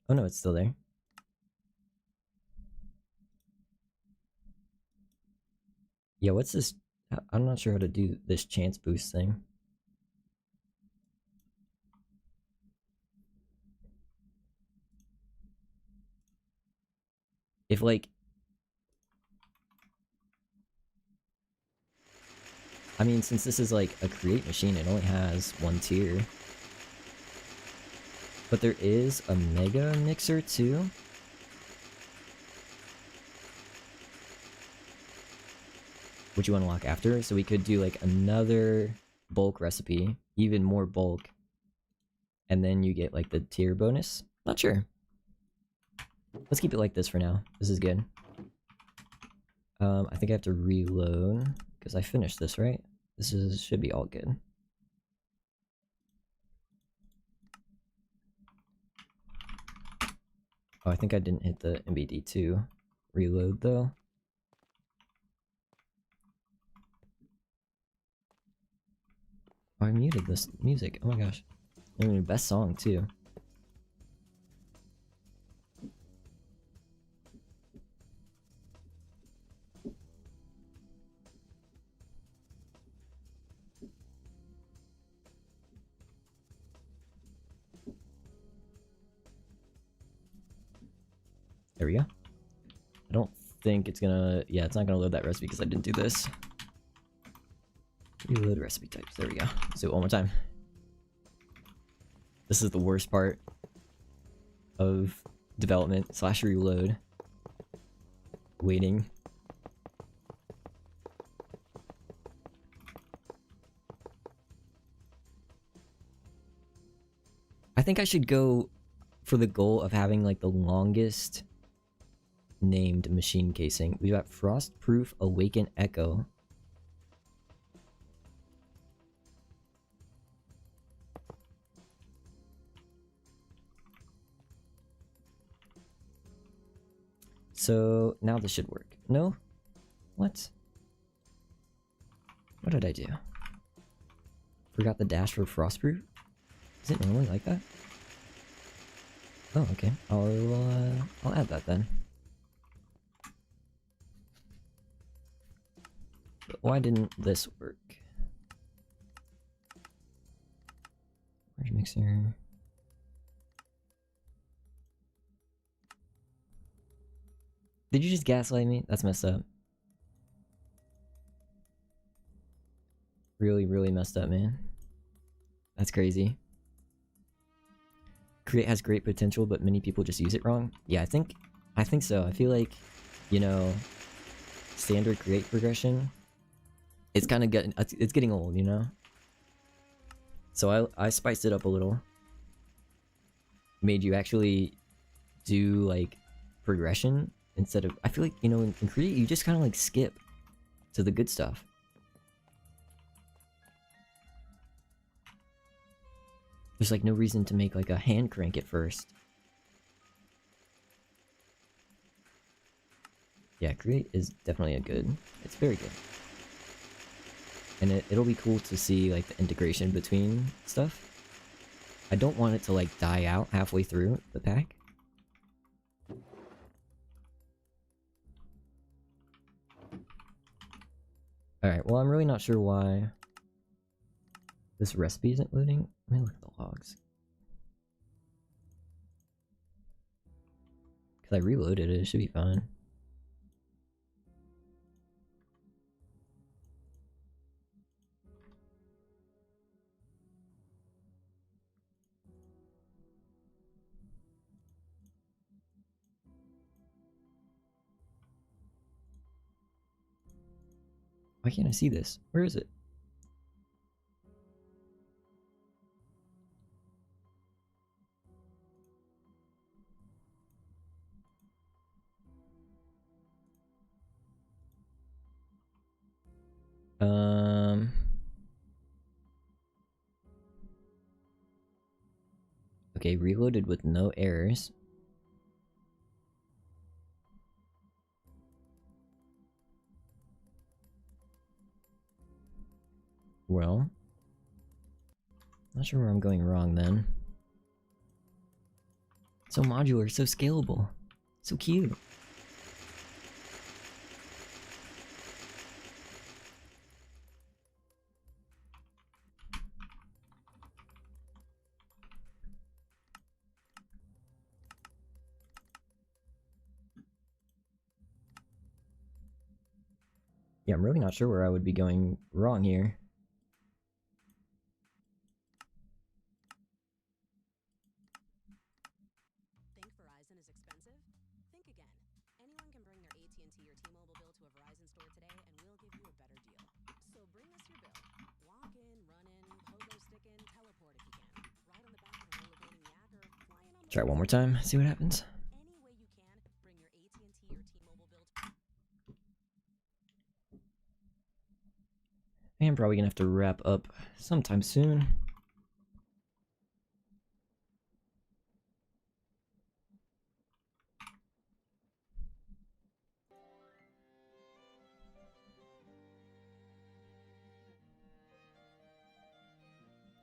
Oh no, it's still there. Yeah, what's this? I'm not sure how to do this chance boost thing. If like... I mean, since this is like a create machine, it only has one tier. But there is a mega mixer too. Which you unlock after, so we could do like another bulk recipe, even more bulk, and then you get like the tier bonus. Not sure. Let's keep it like this for now. This is good. I think I have to reload because I finished this, right? This should be all good. Oh, I think I didn't hit the MBD2 reload though. Oh, I muted this music. Oh my gosh. I mean, best song too. There we go. I don't think it's gonna... Yeah, it's not gonna load that recipe because I didn't do this. Reload recipe types. There we go. Let's do it one more time. This is the worst part of development / reload. Waiting. I think I should go for the goal of having like the longest named machine casing. We got Frostproof Awaken Echo. So now this should work. No? What? What did I do? Forgot the dash for Frostproof? Is it normally like that? Oh, okay. I'll add that then. But why didn't this work? Large mixer. Did you just gaslight me? That's messed up. Really, really messed up, man. That's crazy. Create has great potential, but many people just use it wrong. Yeah, I think so. I feel like, you know, standard create progression, it's kind of getting old, you know. So I spiced it up a little. Made you actually do like progression instead of... I feel like, you know, in create you just kind of like skip to the good stuff. There's like no reason to make like a hand crank at first. Yeah, create is definitely it's very good. And it'll be cool to see like the integration between stuff. I don't want it to like die out halfway through the pack. Alright, well I'm really not sure why this recipe isn't loading. Let me look at the logs. Because I reloaded it, it should be fine. Why can't I see this? Where is it? Okay, reloaded with no errors. Well, not sure where I'm going wrong then. So modular, so scalable, so cute. Yeah, I'm really not sure where I would be going wrong here. Think Verizon is expensive? Think again. Anyone can bring their AT&T or T-Mobile bill to a Verizon store today and we'll give you a better deal. So bring us your bill. Walk in, run in, pogo stick in, teleport if you can. Ride on the back of a rollerblading yak or fly in on Try it one more time, see what happens. any way you can, bring your AT&T or T-Mobile bill to And probably gonna have to wrap up sometime soon.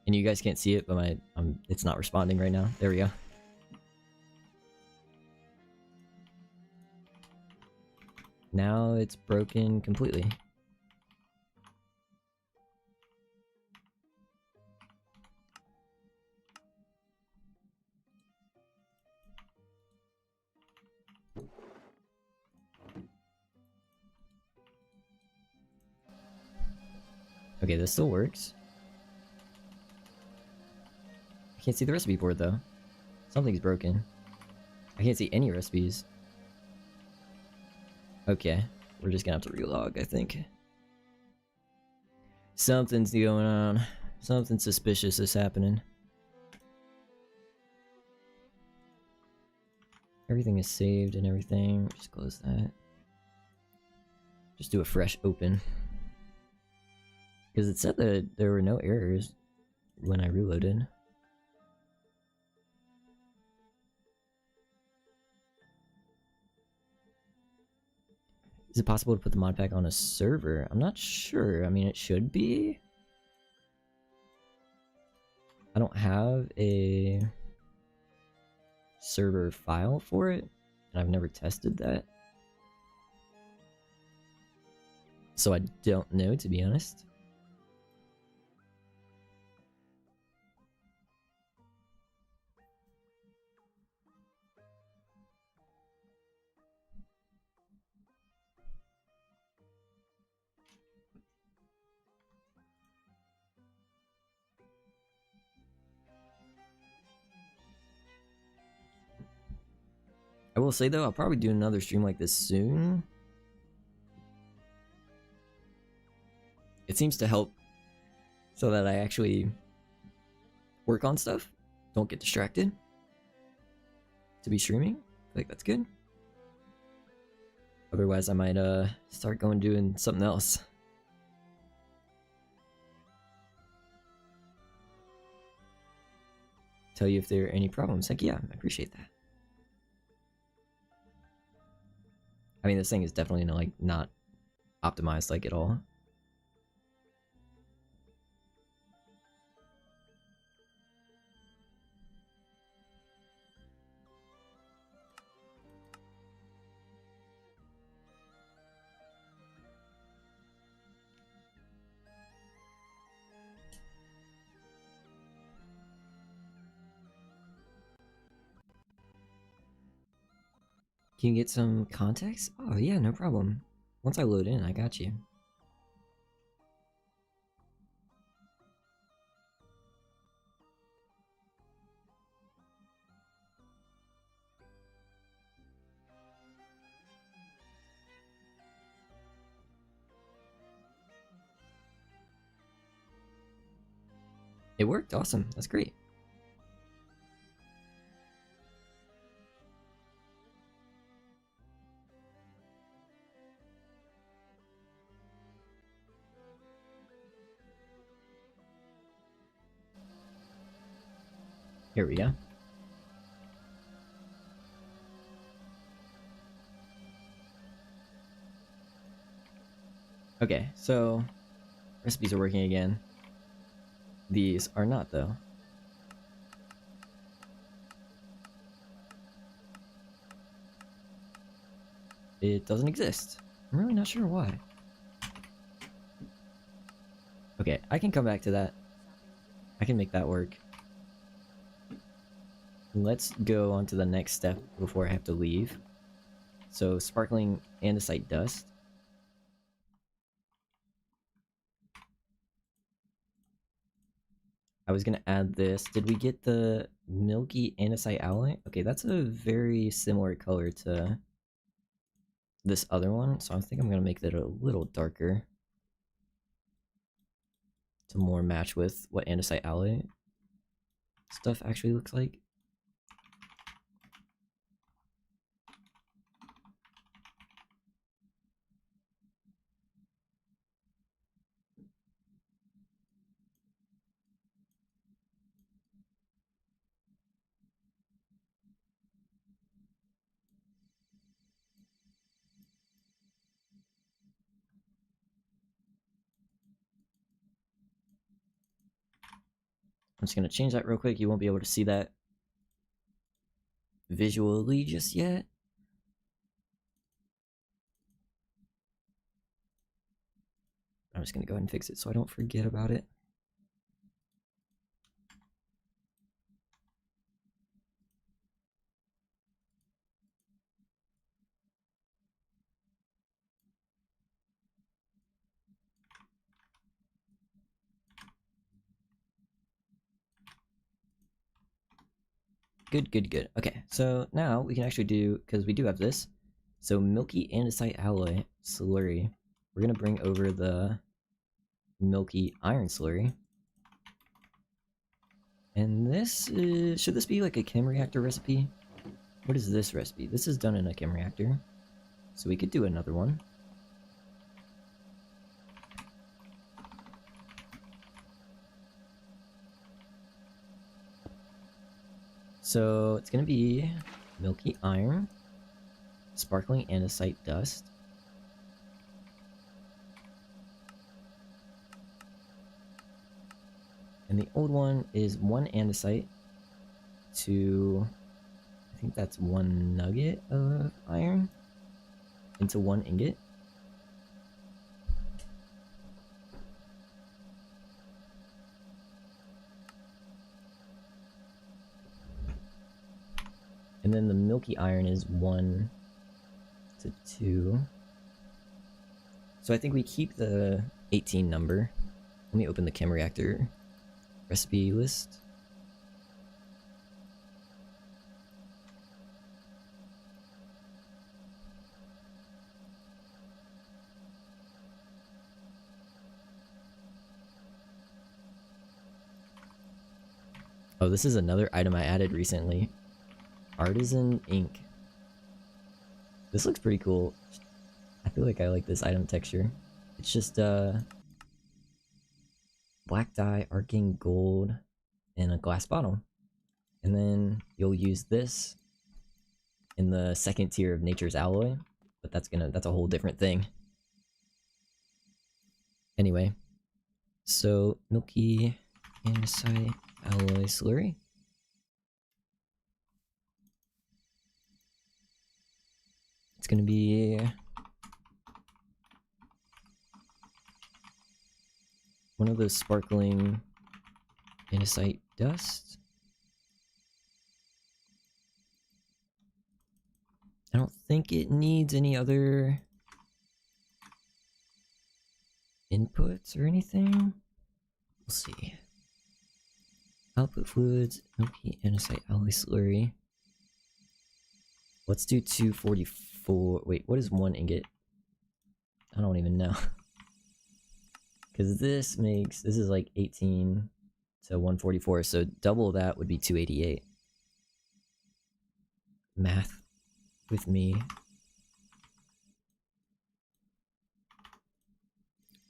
And you guys can't see it, but it's not responding right now. There we go. Now it's broken completely. Okay, this still works. I can't see the recipe board though. Something's broken. I can't see any recipes. Okay, we're just gonna have to relog, I think. Something's going on. Something suspicious is happening. Everything is saved and everything. Just close that. Just do a fresh open. Because it said that there were no errors when I reloaded. Is it possible to put the modpack on a server? I'm not sure. I mean, it should be. I don't have a server file for it, and I've never tested that. So I don't know, to be honest. I will say though, I'll probably do another stream like this soon. It seems to help so that I actually work on stuff, don't get distracted to be streaming. I feel like that's good. Otherwise I might start going doing something else. Tell you if there are any problems. Heck yeah, I appreciate that. I mean, this thing is definitely not optimized like at all. Can you get some context? Oh yeah, no problem. Once I load in, I got you. It worked, awesome, that's great. Here we go. Okay, so recipes are working again. These are not though. It doesn't exist. I'm really not sure why. Okay, I can come back to that. I can make that work. Let's go on to the next step before I have to leave. So, sparkling andesite dust. was gonna add this. Did we get the milky andesite alloy? Okay, that's a very similar color to this other one, so I think I'm gonna make that a little darker to more match with what andesite alloy stuff actually looks like. I'm just gonna change that real quick. You won't be able to see that visually just yet. I'm just gonna go ahead and fix it so I don't forget about it. Good, good, good. Okay, so now we can actually do, because we do have this, so milky andesite alloy slurry. We're gonna bring over the milky iron slurry. And this is, should this be like a chem reactor recipe? What is this recipe? This is done in a chem reactor. So we could do another one. So it's gonna be milky iron, sparkling andesite dust, and the old one is 1 andesite to, I think that's 1 nugget of iron into 1 ingot. And then the milky iron is 1 to 2. So I think we keep the 18 number. Let me open the chem reactor recipe list. Oh, this is another item I added recently. Artisan ink. This looks pretty cool. I feel like I like this item texture. It's just black dye, arcing gold, and a glass bottle. And then you'll use this in the second tier of nature's alloy, but that's a whole different thing. Anyway, so milky andesite alloy slurry. It's gonna be one of those sparkling andesite dust. I don't think it needs any other inputs or anything. We'll see. Output fluids, milky andesite alloy slurry. Let's do 244. Wait, what is 1 ingot? I don't even know. Because this is like 18 to 144, so double that would be 288. Math with me.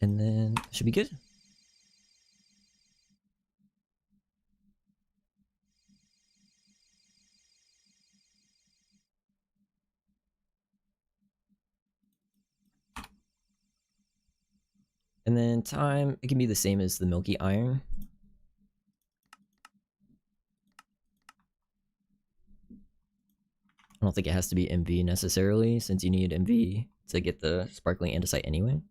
And then should be good. And then time, it can be the same as the milky iron. I don't think it has to be MV necessarily, since you need MV to get the sparkling andesite anyway.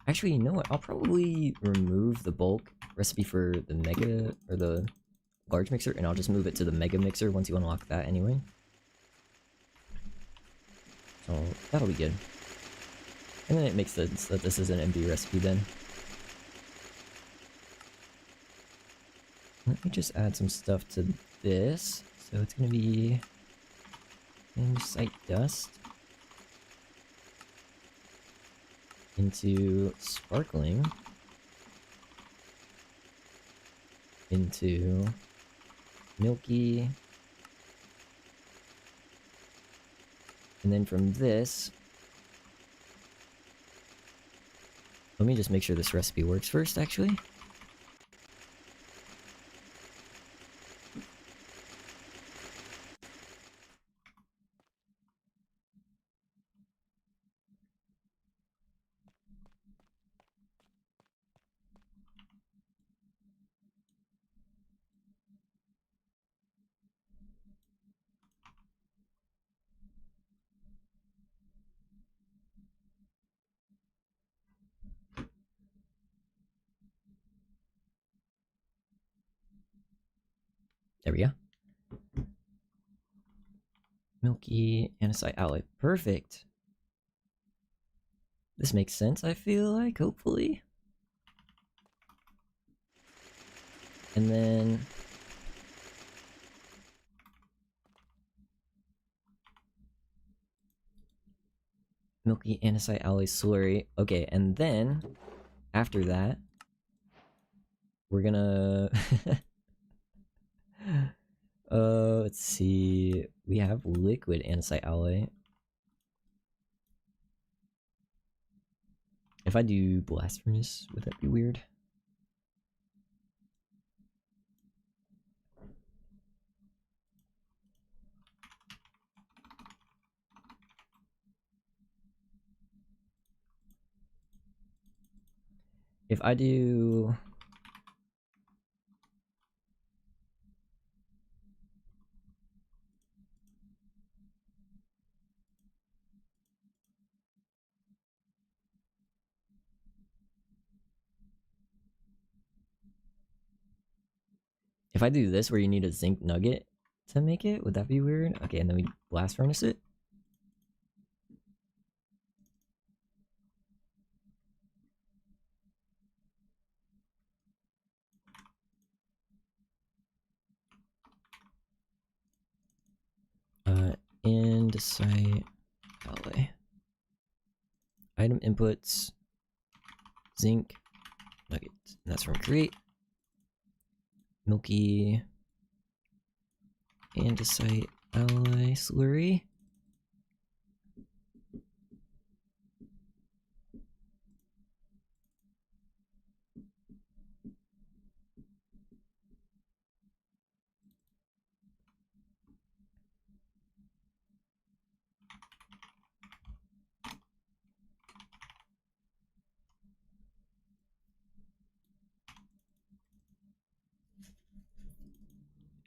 Actually, you know what? I'll probably remove the bulk recipe for the mega, or the large mixer, and I'll just move it to the mega mixer once you unlock that anyway. So that'll be good. And then it makes sense that this is an MB recipe then. Let me just add some stuff to this. So it's gonna be andesite dust into sparkling into milky, and then from this, let me just make sure this recipe works first actually. There we go. Milky andesite alloy. Perfect. This makes sense, I feel like, hopefully. And then milky andesite alloy slurry. Okay, and then after that, we're gonna let's see. We have liquid andesite alloy. If I do blast furnace, would that be weird? If I do... If I do this where you need a zinc nugget to make it, would that be weird? Okay, and then we blast furnace it. Andesite alloy. Item inputs, zinc nugget. And that's from create. Milky andesite alloy slurry.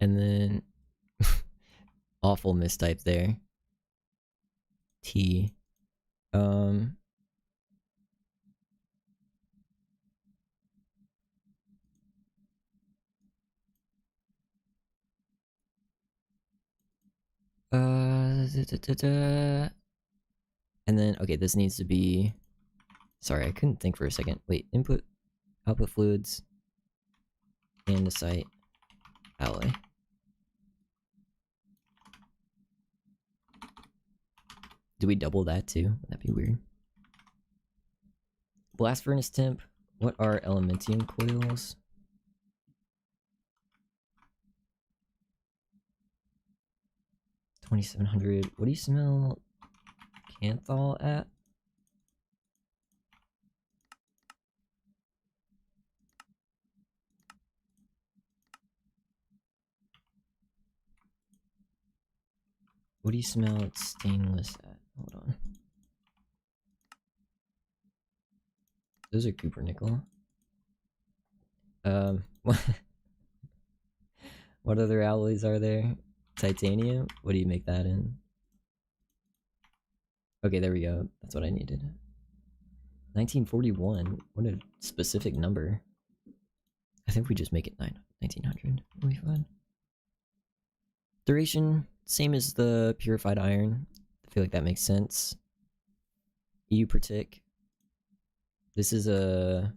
And then awful mistype there. T. And then, okay, this needs to be... Sorry, I couldn't think for a second. Wait, input, output fluids, andesite, alloy. Do we double that too? That'd be weird. Blast furnace temp. What are elementium coils? $2,700. What do you smell Canthal at? What do you smell stainless at? Hold on. Those are Cooper nickel. What other alloys are there? Titanium? What do you make that in? Okay, there we go. That's what I needed. 1941. What a specific number. I think we just make it 1900. It'll be fine. Duration, same as the purified iron. I feel like that makes sense. EU partic. This is a...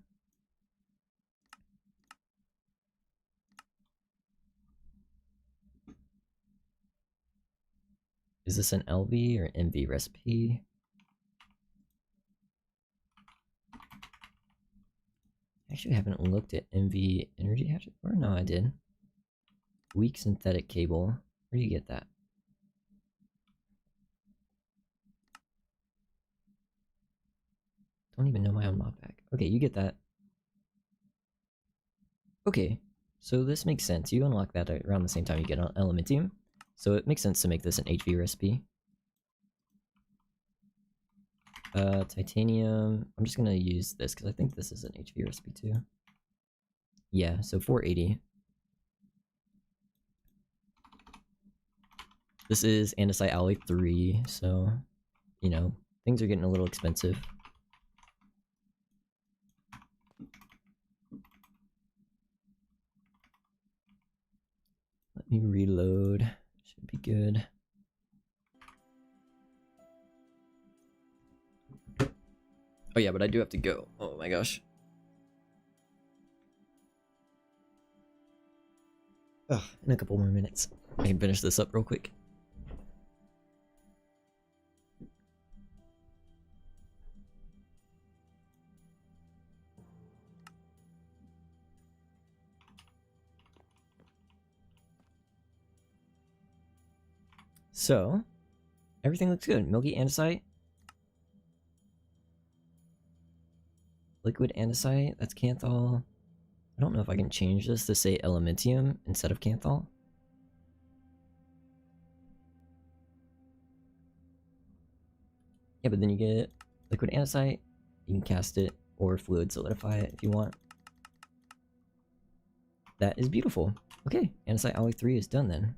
Is this an LV or MV recipe? Actually, I haven't looked at MV energy hatchet before. No, I did. Weak synthetic cable. Where do you get that? Don't even know my own Modpack. Okay, you get that. Okay, so this makes sense. You unlock that around the same time you get an Elementium. So it makes sense to make this an HV recipe. Titanium. I'm just gonna use this because I think this is an HV recipe too. Yeah, so 480. This is andesite alloy 3, so, you know, things are getting a little expensive. Let me reload. Should be good. Oh yeah, but I do have to go. Oh my gosh. Ugh, in a couple more minutes. I can finish this up real quick. So, everything looks good. Milky andesite. Liquid andesite, that's Canthal. I don't know if I can change this to say Elementium instead of Canthal. Yeah, but then you get liquid andesite. You can cast it or fluid solidify it if you want. That is beautiful. Okay, andesite alloy 3 is done then.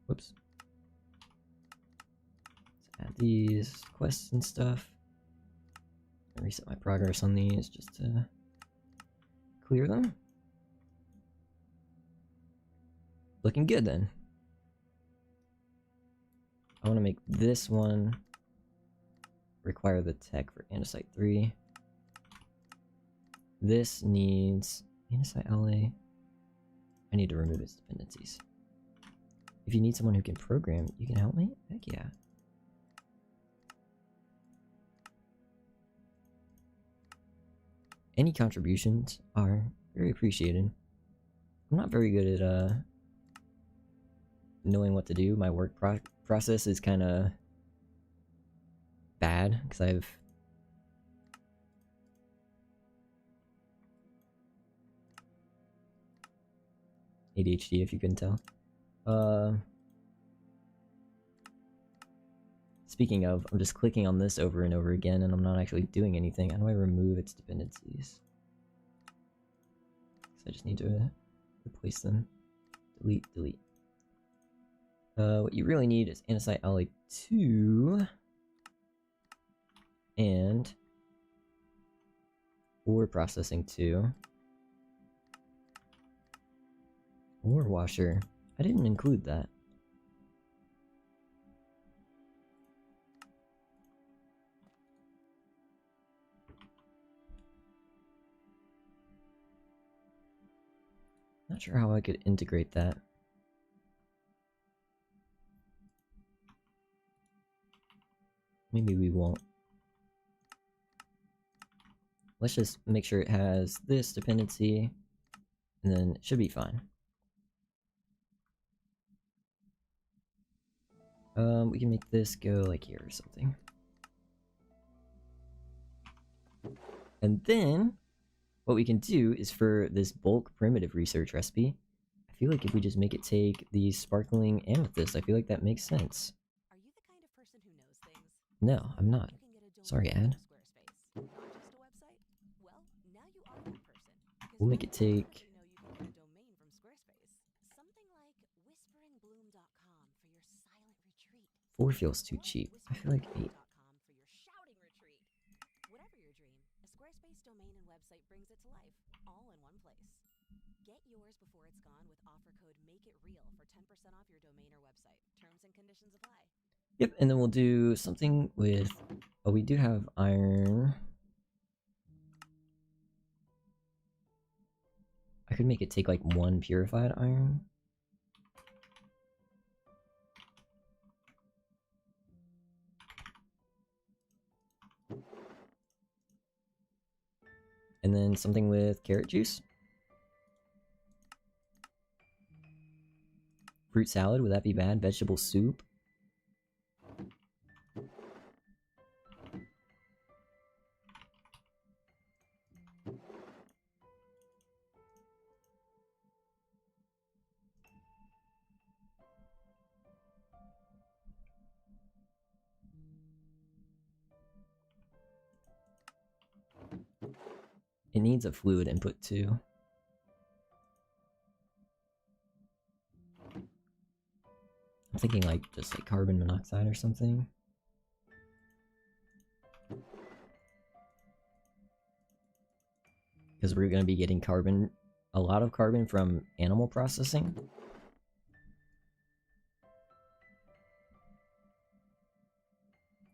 Whoops. Let's add these quests and stuff. Reset my progress on these just to clear them. Looking good then. I want to make this one require the tech for andesite 3. This needs andesite alloy. I need to remove its dependencies. If you need someone who can program, you can help me? Heck yeah. Any contributions are very appreciated. I'm not very good at knowing what to do. My work process is kind of bad because I have ADHD, if you couldn't tell. Speaking of, I'm just clicking on this over and over again and I'm not actually doing anything. How do I remove its dependencies? I just need to replace them. Delete, delete. What you really need is andesite alloy 2 and ore processing 2. Ore washer. I didn't include that. Not sure how I could integrate that. Maybe we won't. Let's just make sure it has this dependency, and then it should be fine. We can make this go like here or something. And then, what we can do is for this bulk primitive research recipe, I feel like if we just make it take the sparkling amethyst, I feel like that makes sense. Are you the kind of person who knows things? No, I'm not. You can get a domain Sorry, from ad. Squarespace. Not just a website? Well, now you are that person. Because We'll make it take... you know you can get a domain from Squarespace. Something like whisperingbloom.com for your silent retreat. 4 feels too cheap. I feel like 8. For your shouting retreat. Whatever your dream, a Squarespace domain and website brings it to life, all in one place. Get yours before it's gone with offer code MAKEITREAL for 10% off your domain or website. Terms and conditions apply. Yep, and then we'll do something with... Oh, we do have iron. I could make it take like 1 purified iron. And then something with carrot juice. Fruit salad, would that be bad? Vegetable soup. It needs a fluid input too. I'm thinking like just like carbon monoxide or something. Because we're going to be getting carbon, a lot of carbon from animal processing.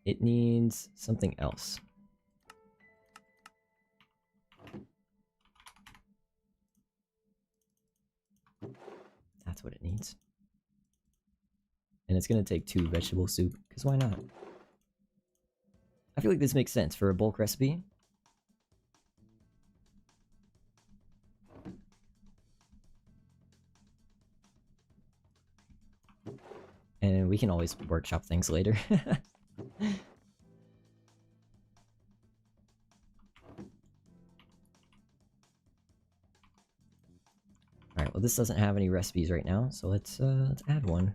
It needs something else. That's what it needs. And it's going to take 2 vegetable soup, because why not? I feel like this makes sense for a bulk recipe. And we can always workshop things later. Alright, well this doesn't have any recipes right now, so let's add one.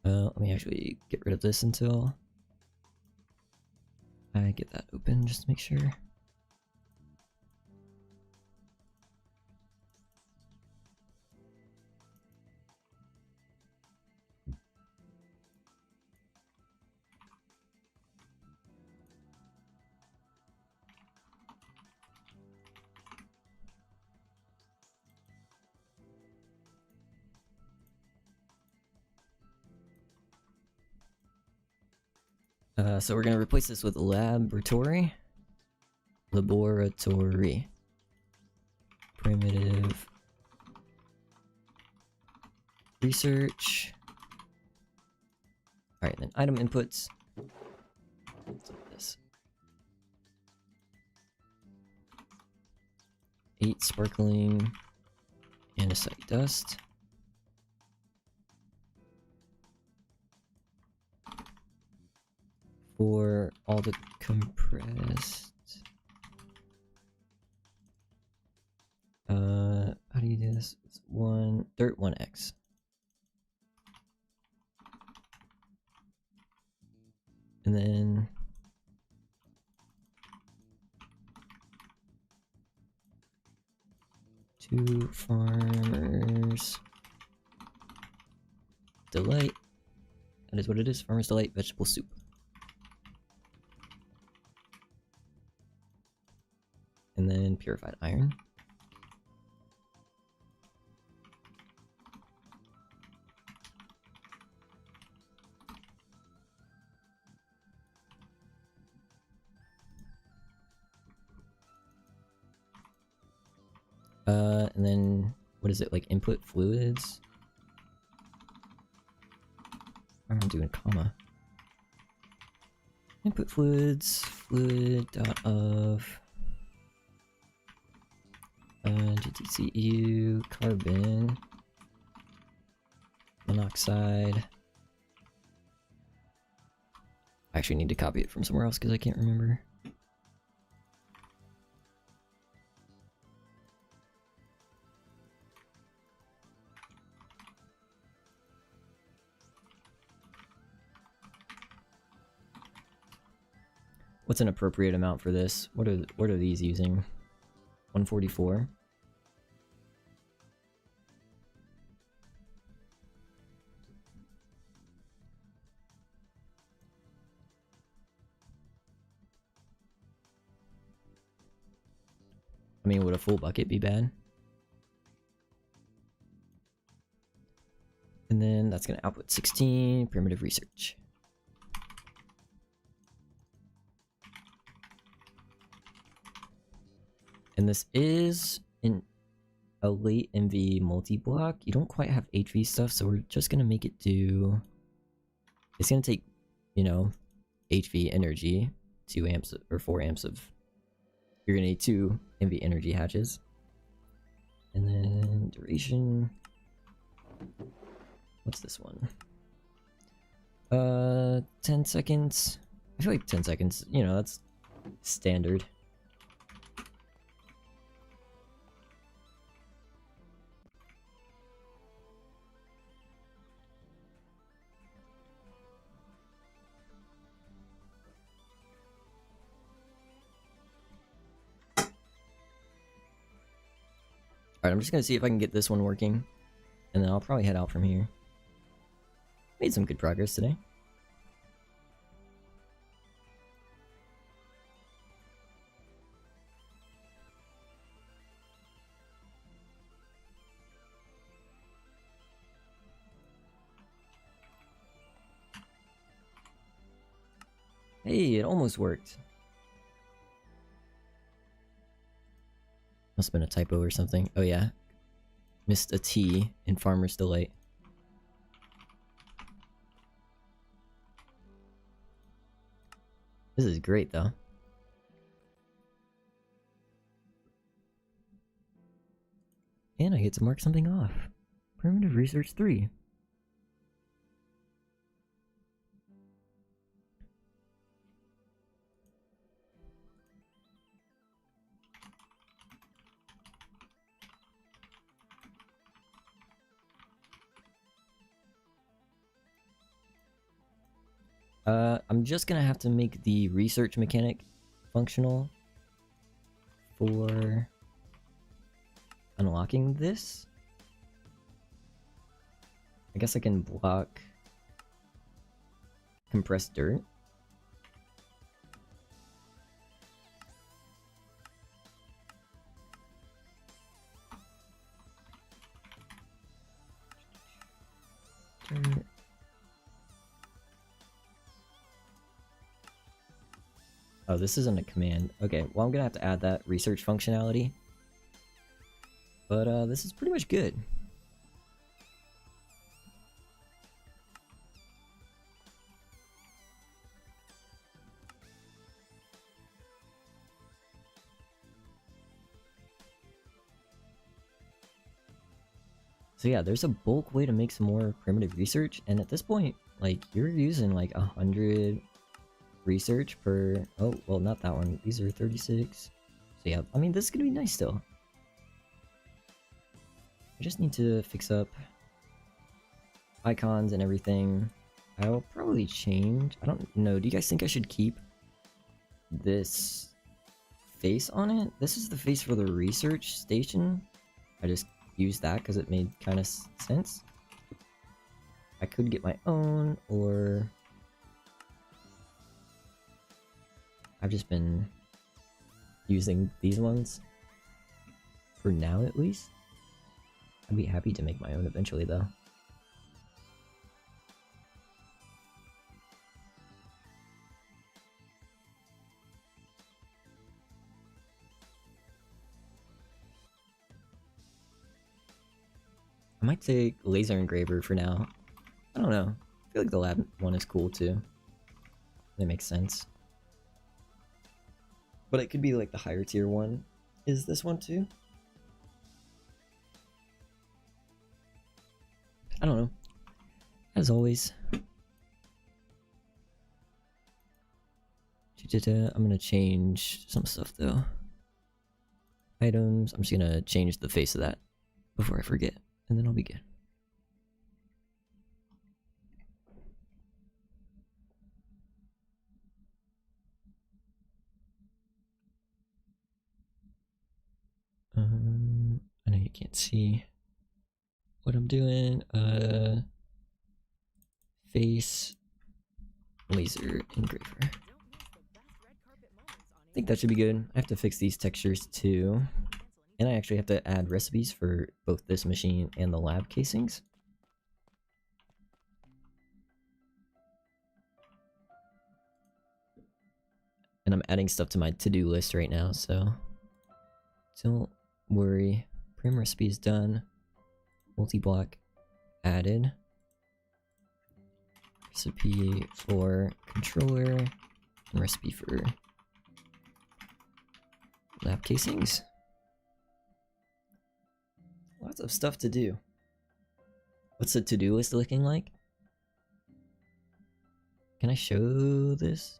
Let me actually get rid of this until I get that open, just to make sure. So we're going to replace this with laboratory. Laboratory. Primitive. Research. Alright, then item inputs. What's up this? 8 sparkling andesite dust. For all the compressed. How do you do this? It's dirt 1x. And then to Farmer's Delight. That is what it is. Farmer's Delight vegetable soup. And then purified iron. And then, what is it, like input fluids? I'm doing comma. Input fluids, fluid dot of GTCU, carbon, monoxide. I actually need to copy it from somewhere else because I can't remember. What's an appropriate amount for this? What are these using? 144. I mean, would a full bucket be bad? And then that's gonna output 16 primitive research. And this is a late MV multi-block. You don't quite have HV stuff, so we're just gonna make it do... It's gonna take, you know, HV energy, 2 amps or 4 amps of... You're gonna need 2 MV energy hatches. And then duration... What's this one? 10 seconds. I feel like 10 seconds, you know, that's standard. Alright, I'm just gonna see if I can get this one working. And then I'll probably head out from here. Made some good progress today. Hey, it almost worked. Must have been a typo or something. Oh yeah. Missed a T in Farmer's Delight. This is great though. And I get to mark something off. Primitive Research 3. I'm just gonna have to make the research mechanic functional for unlocking this. I guess I can block compressed dirt. Dirt. Oh, this isn't a command. Okay, well I'm gonna have to add that research functionality. But this is pretty much good. So yeah, there's a bulk way to make some more primitive research, and at this point, like, you're using like 100 research per... Oh, well, not that one. These are 36. So yeah, I mean, this is gonna be nice still. I just need to fix up icons and everything. I'll probably change... I don't know, do you guys think I should keep this face on it? This is the face for the research station. I just used that because it made kind of sense. I could get my own, or... I've just been using these ones. For now, at least. I'd be happy to make my own eventually, though. I might take laser engraver for now. I don't know. I feel like the lab one is cool too. That makes sense. But it could be like the higher tier one. Is this one too? I don't know. As always. I'm gonna change some stuff though. Items. I'm just gonna change the face of that before I forget. And then I'll be good. I know you can't see what I'm doing. Face laser engraver. I think that should be good. I have to fix these textures too. And I actually have to add recipes for both this machine and the lab casings. And I'm adding stuff to my to-do list right now, so don't worry. Prim recipe is done. Multi-block added. Recipe for controller. And recipe for lab casings. Lots of stuff to do. What's the to-do list looking like? Can I show this?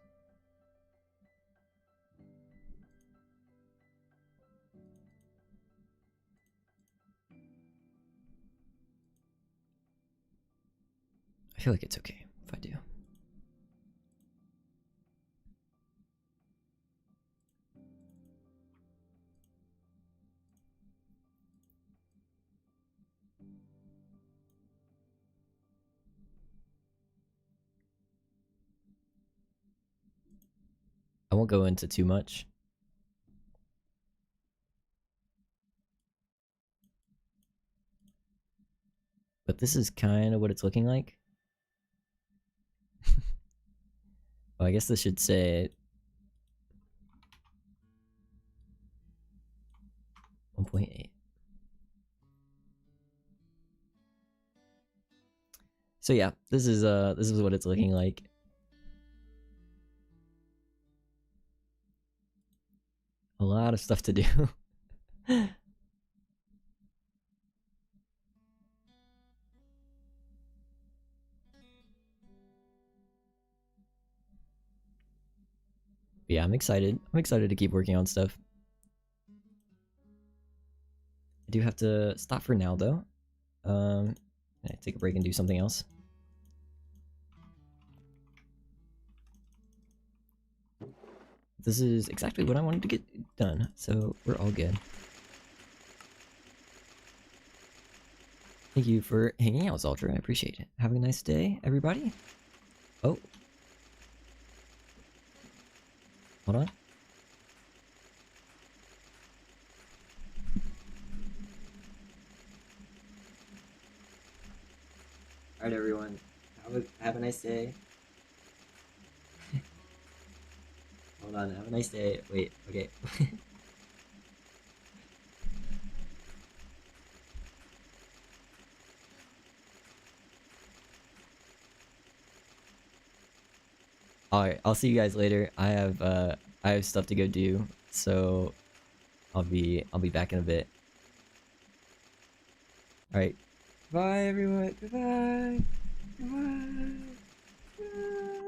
I feel like it's okay if I do. I won't go into too much. But this is kind of what it's looking like. Well, I guess this should say 1.8. So yeah, this is what it's looking like. A lot of stuff to do. But yeah, I'm excited. I'm excited to keep working on stuff. I do have to stop for now though. I take a break and do something else. This is exactly what I wanted to get done, so we're all good. Thank you for hanging out, Zaldra. I appreciate it. Have a nice day, everybody. Oh. Hold on. Alright, everyone. Have a nice day. Hold on, have a nice day. Wait, okay. Alright, I'll see you guys later. I have stuff to go do, so I'll be back in a bit. Alright. Bye everyone. Goodbye. Goodbye. Goodbye.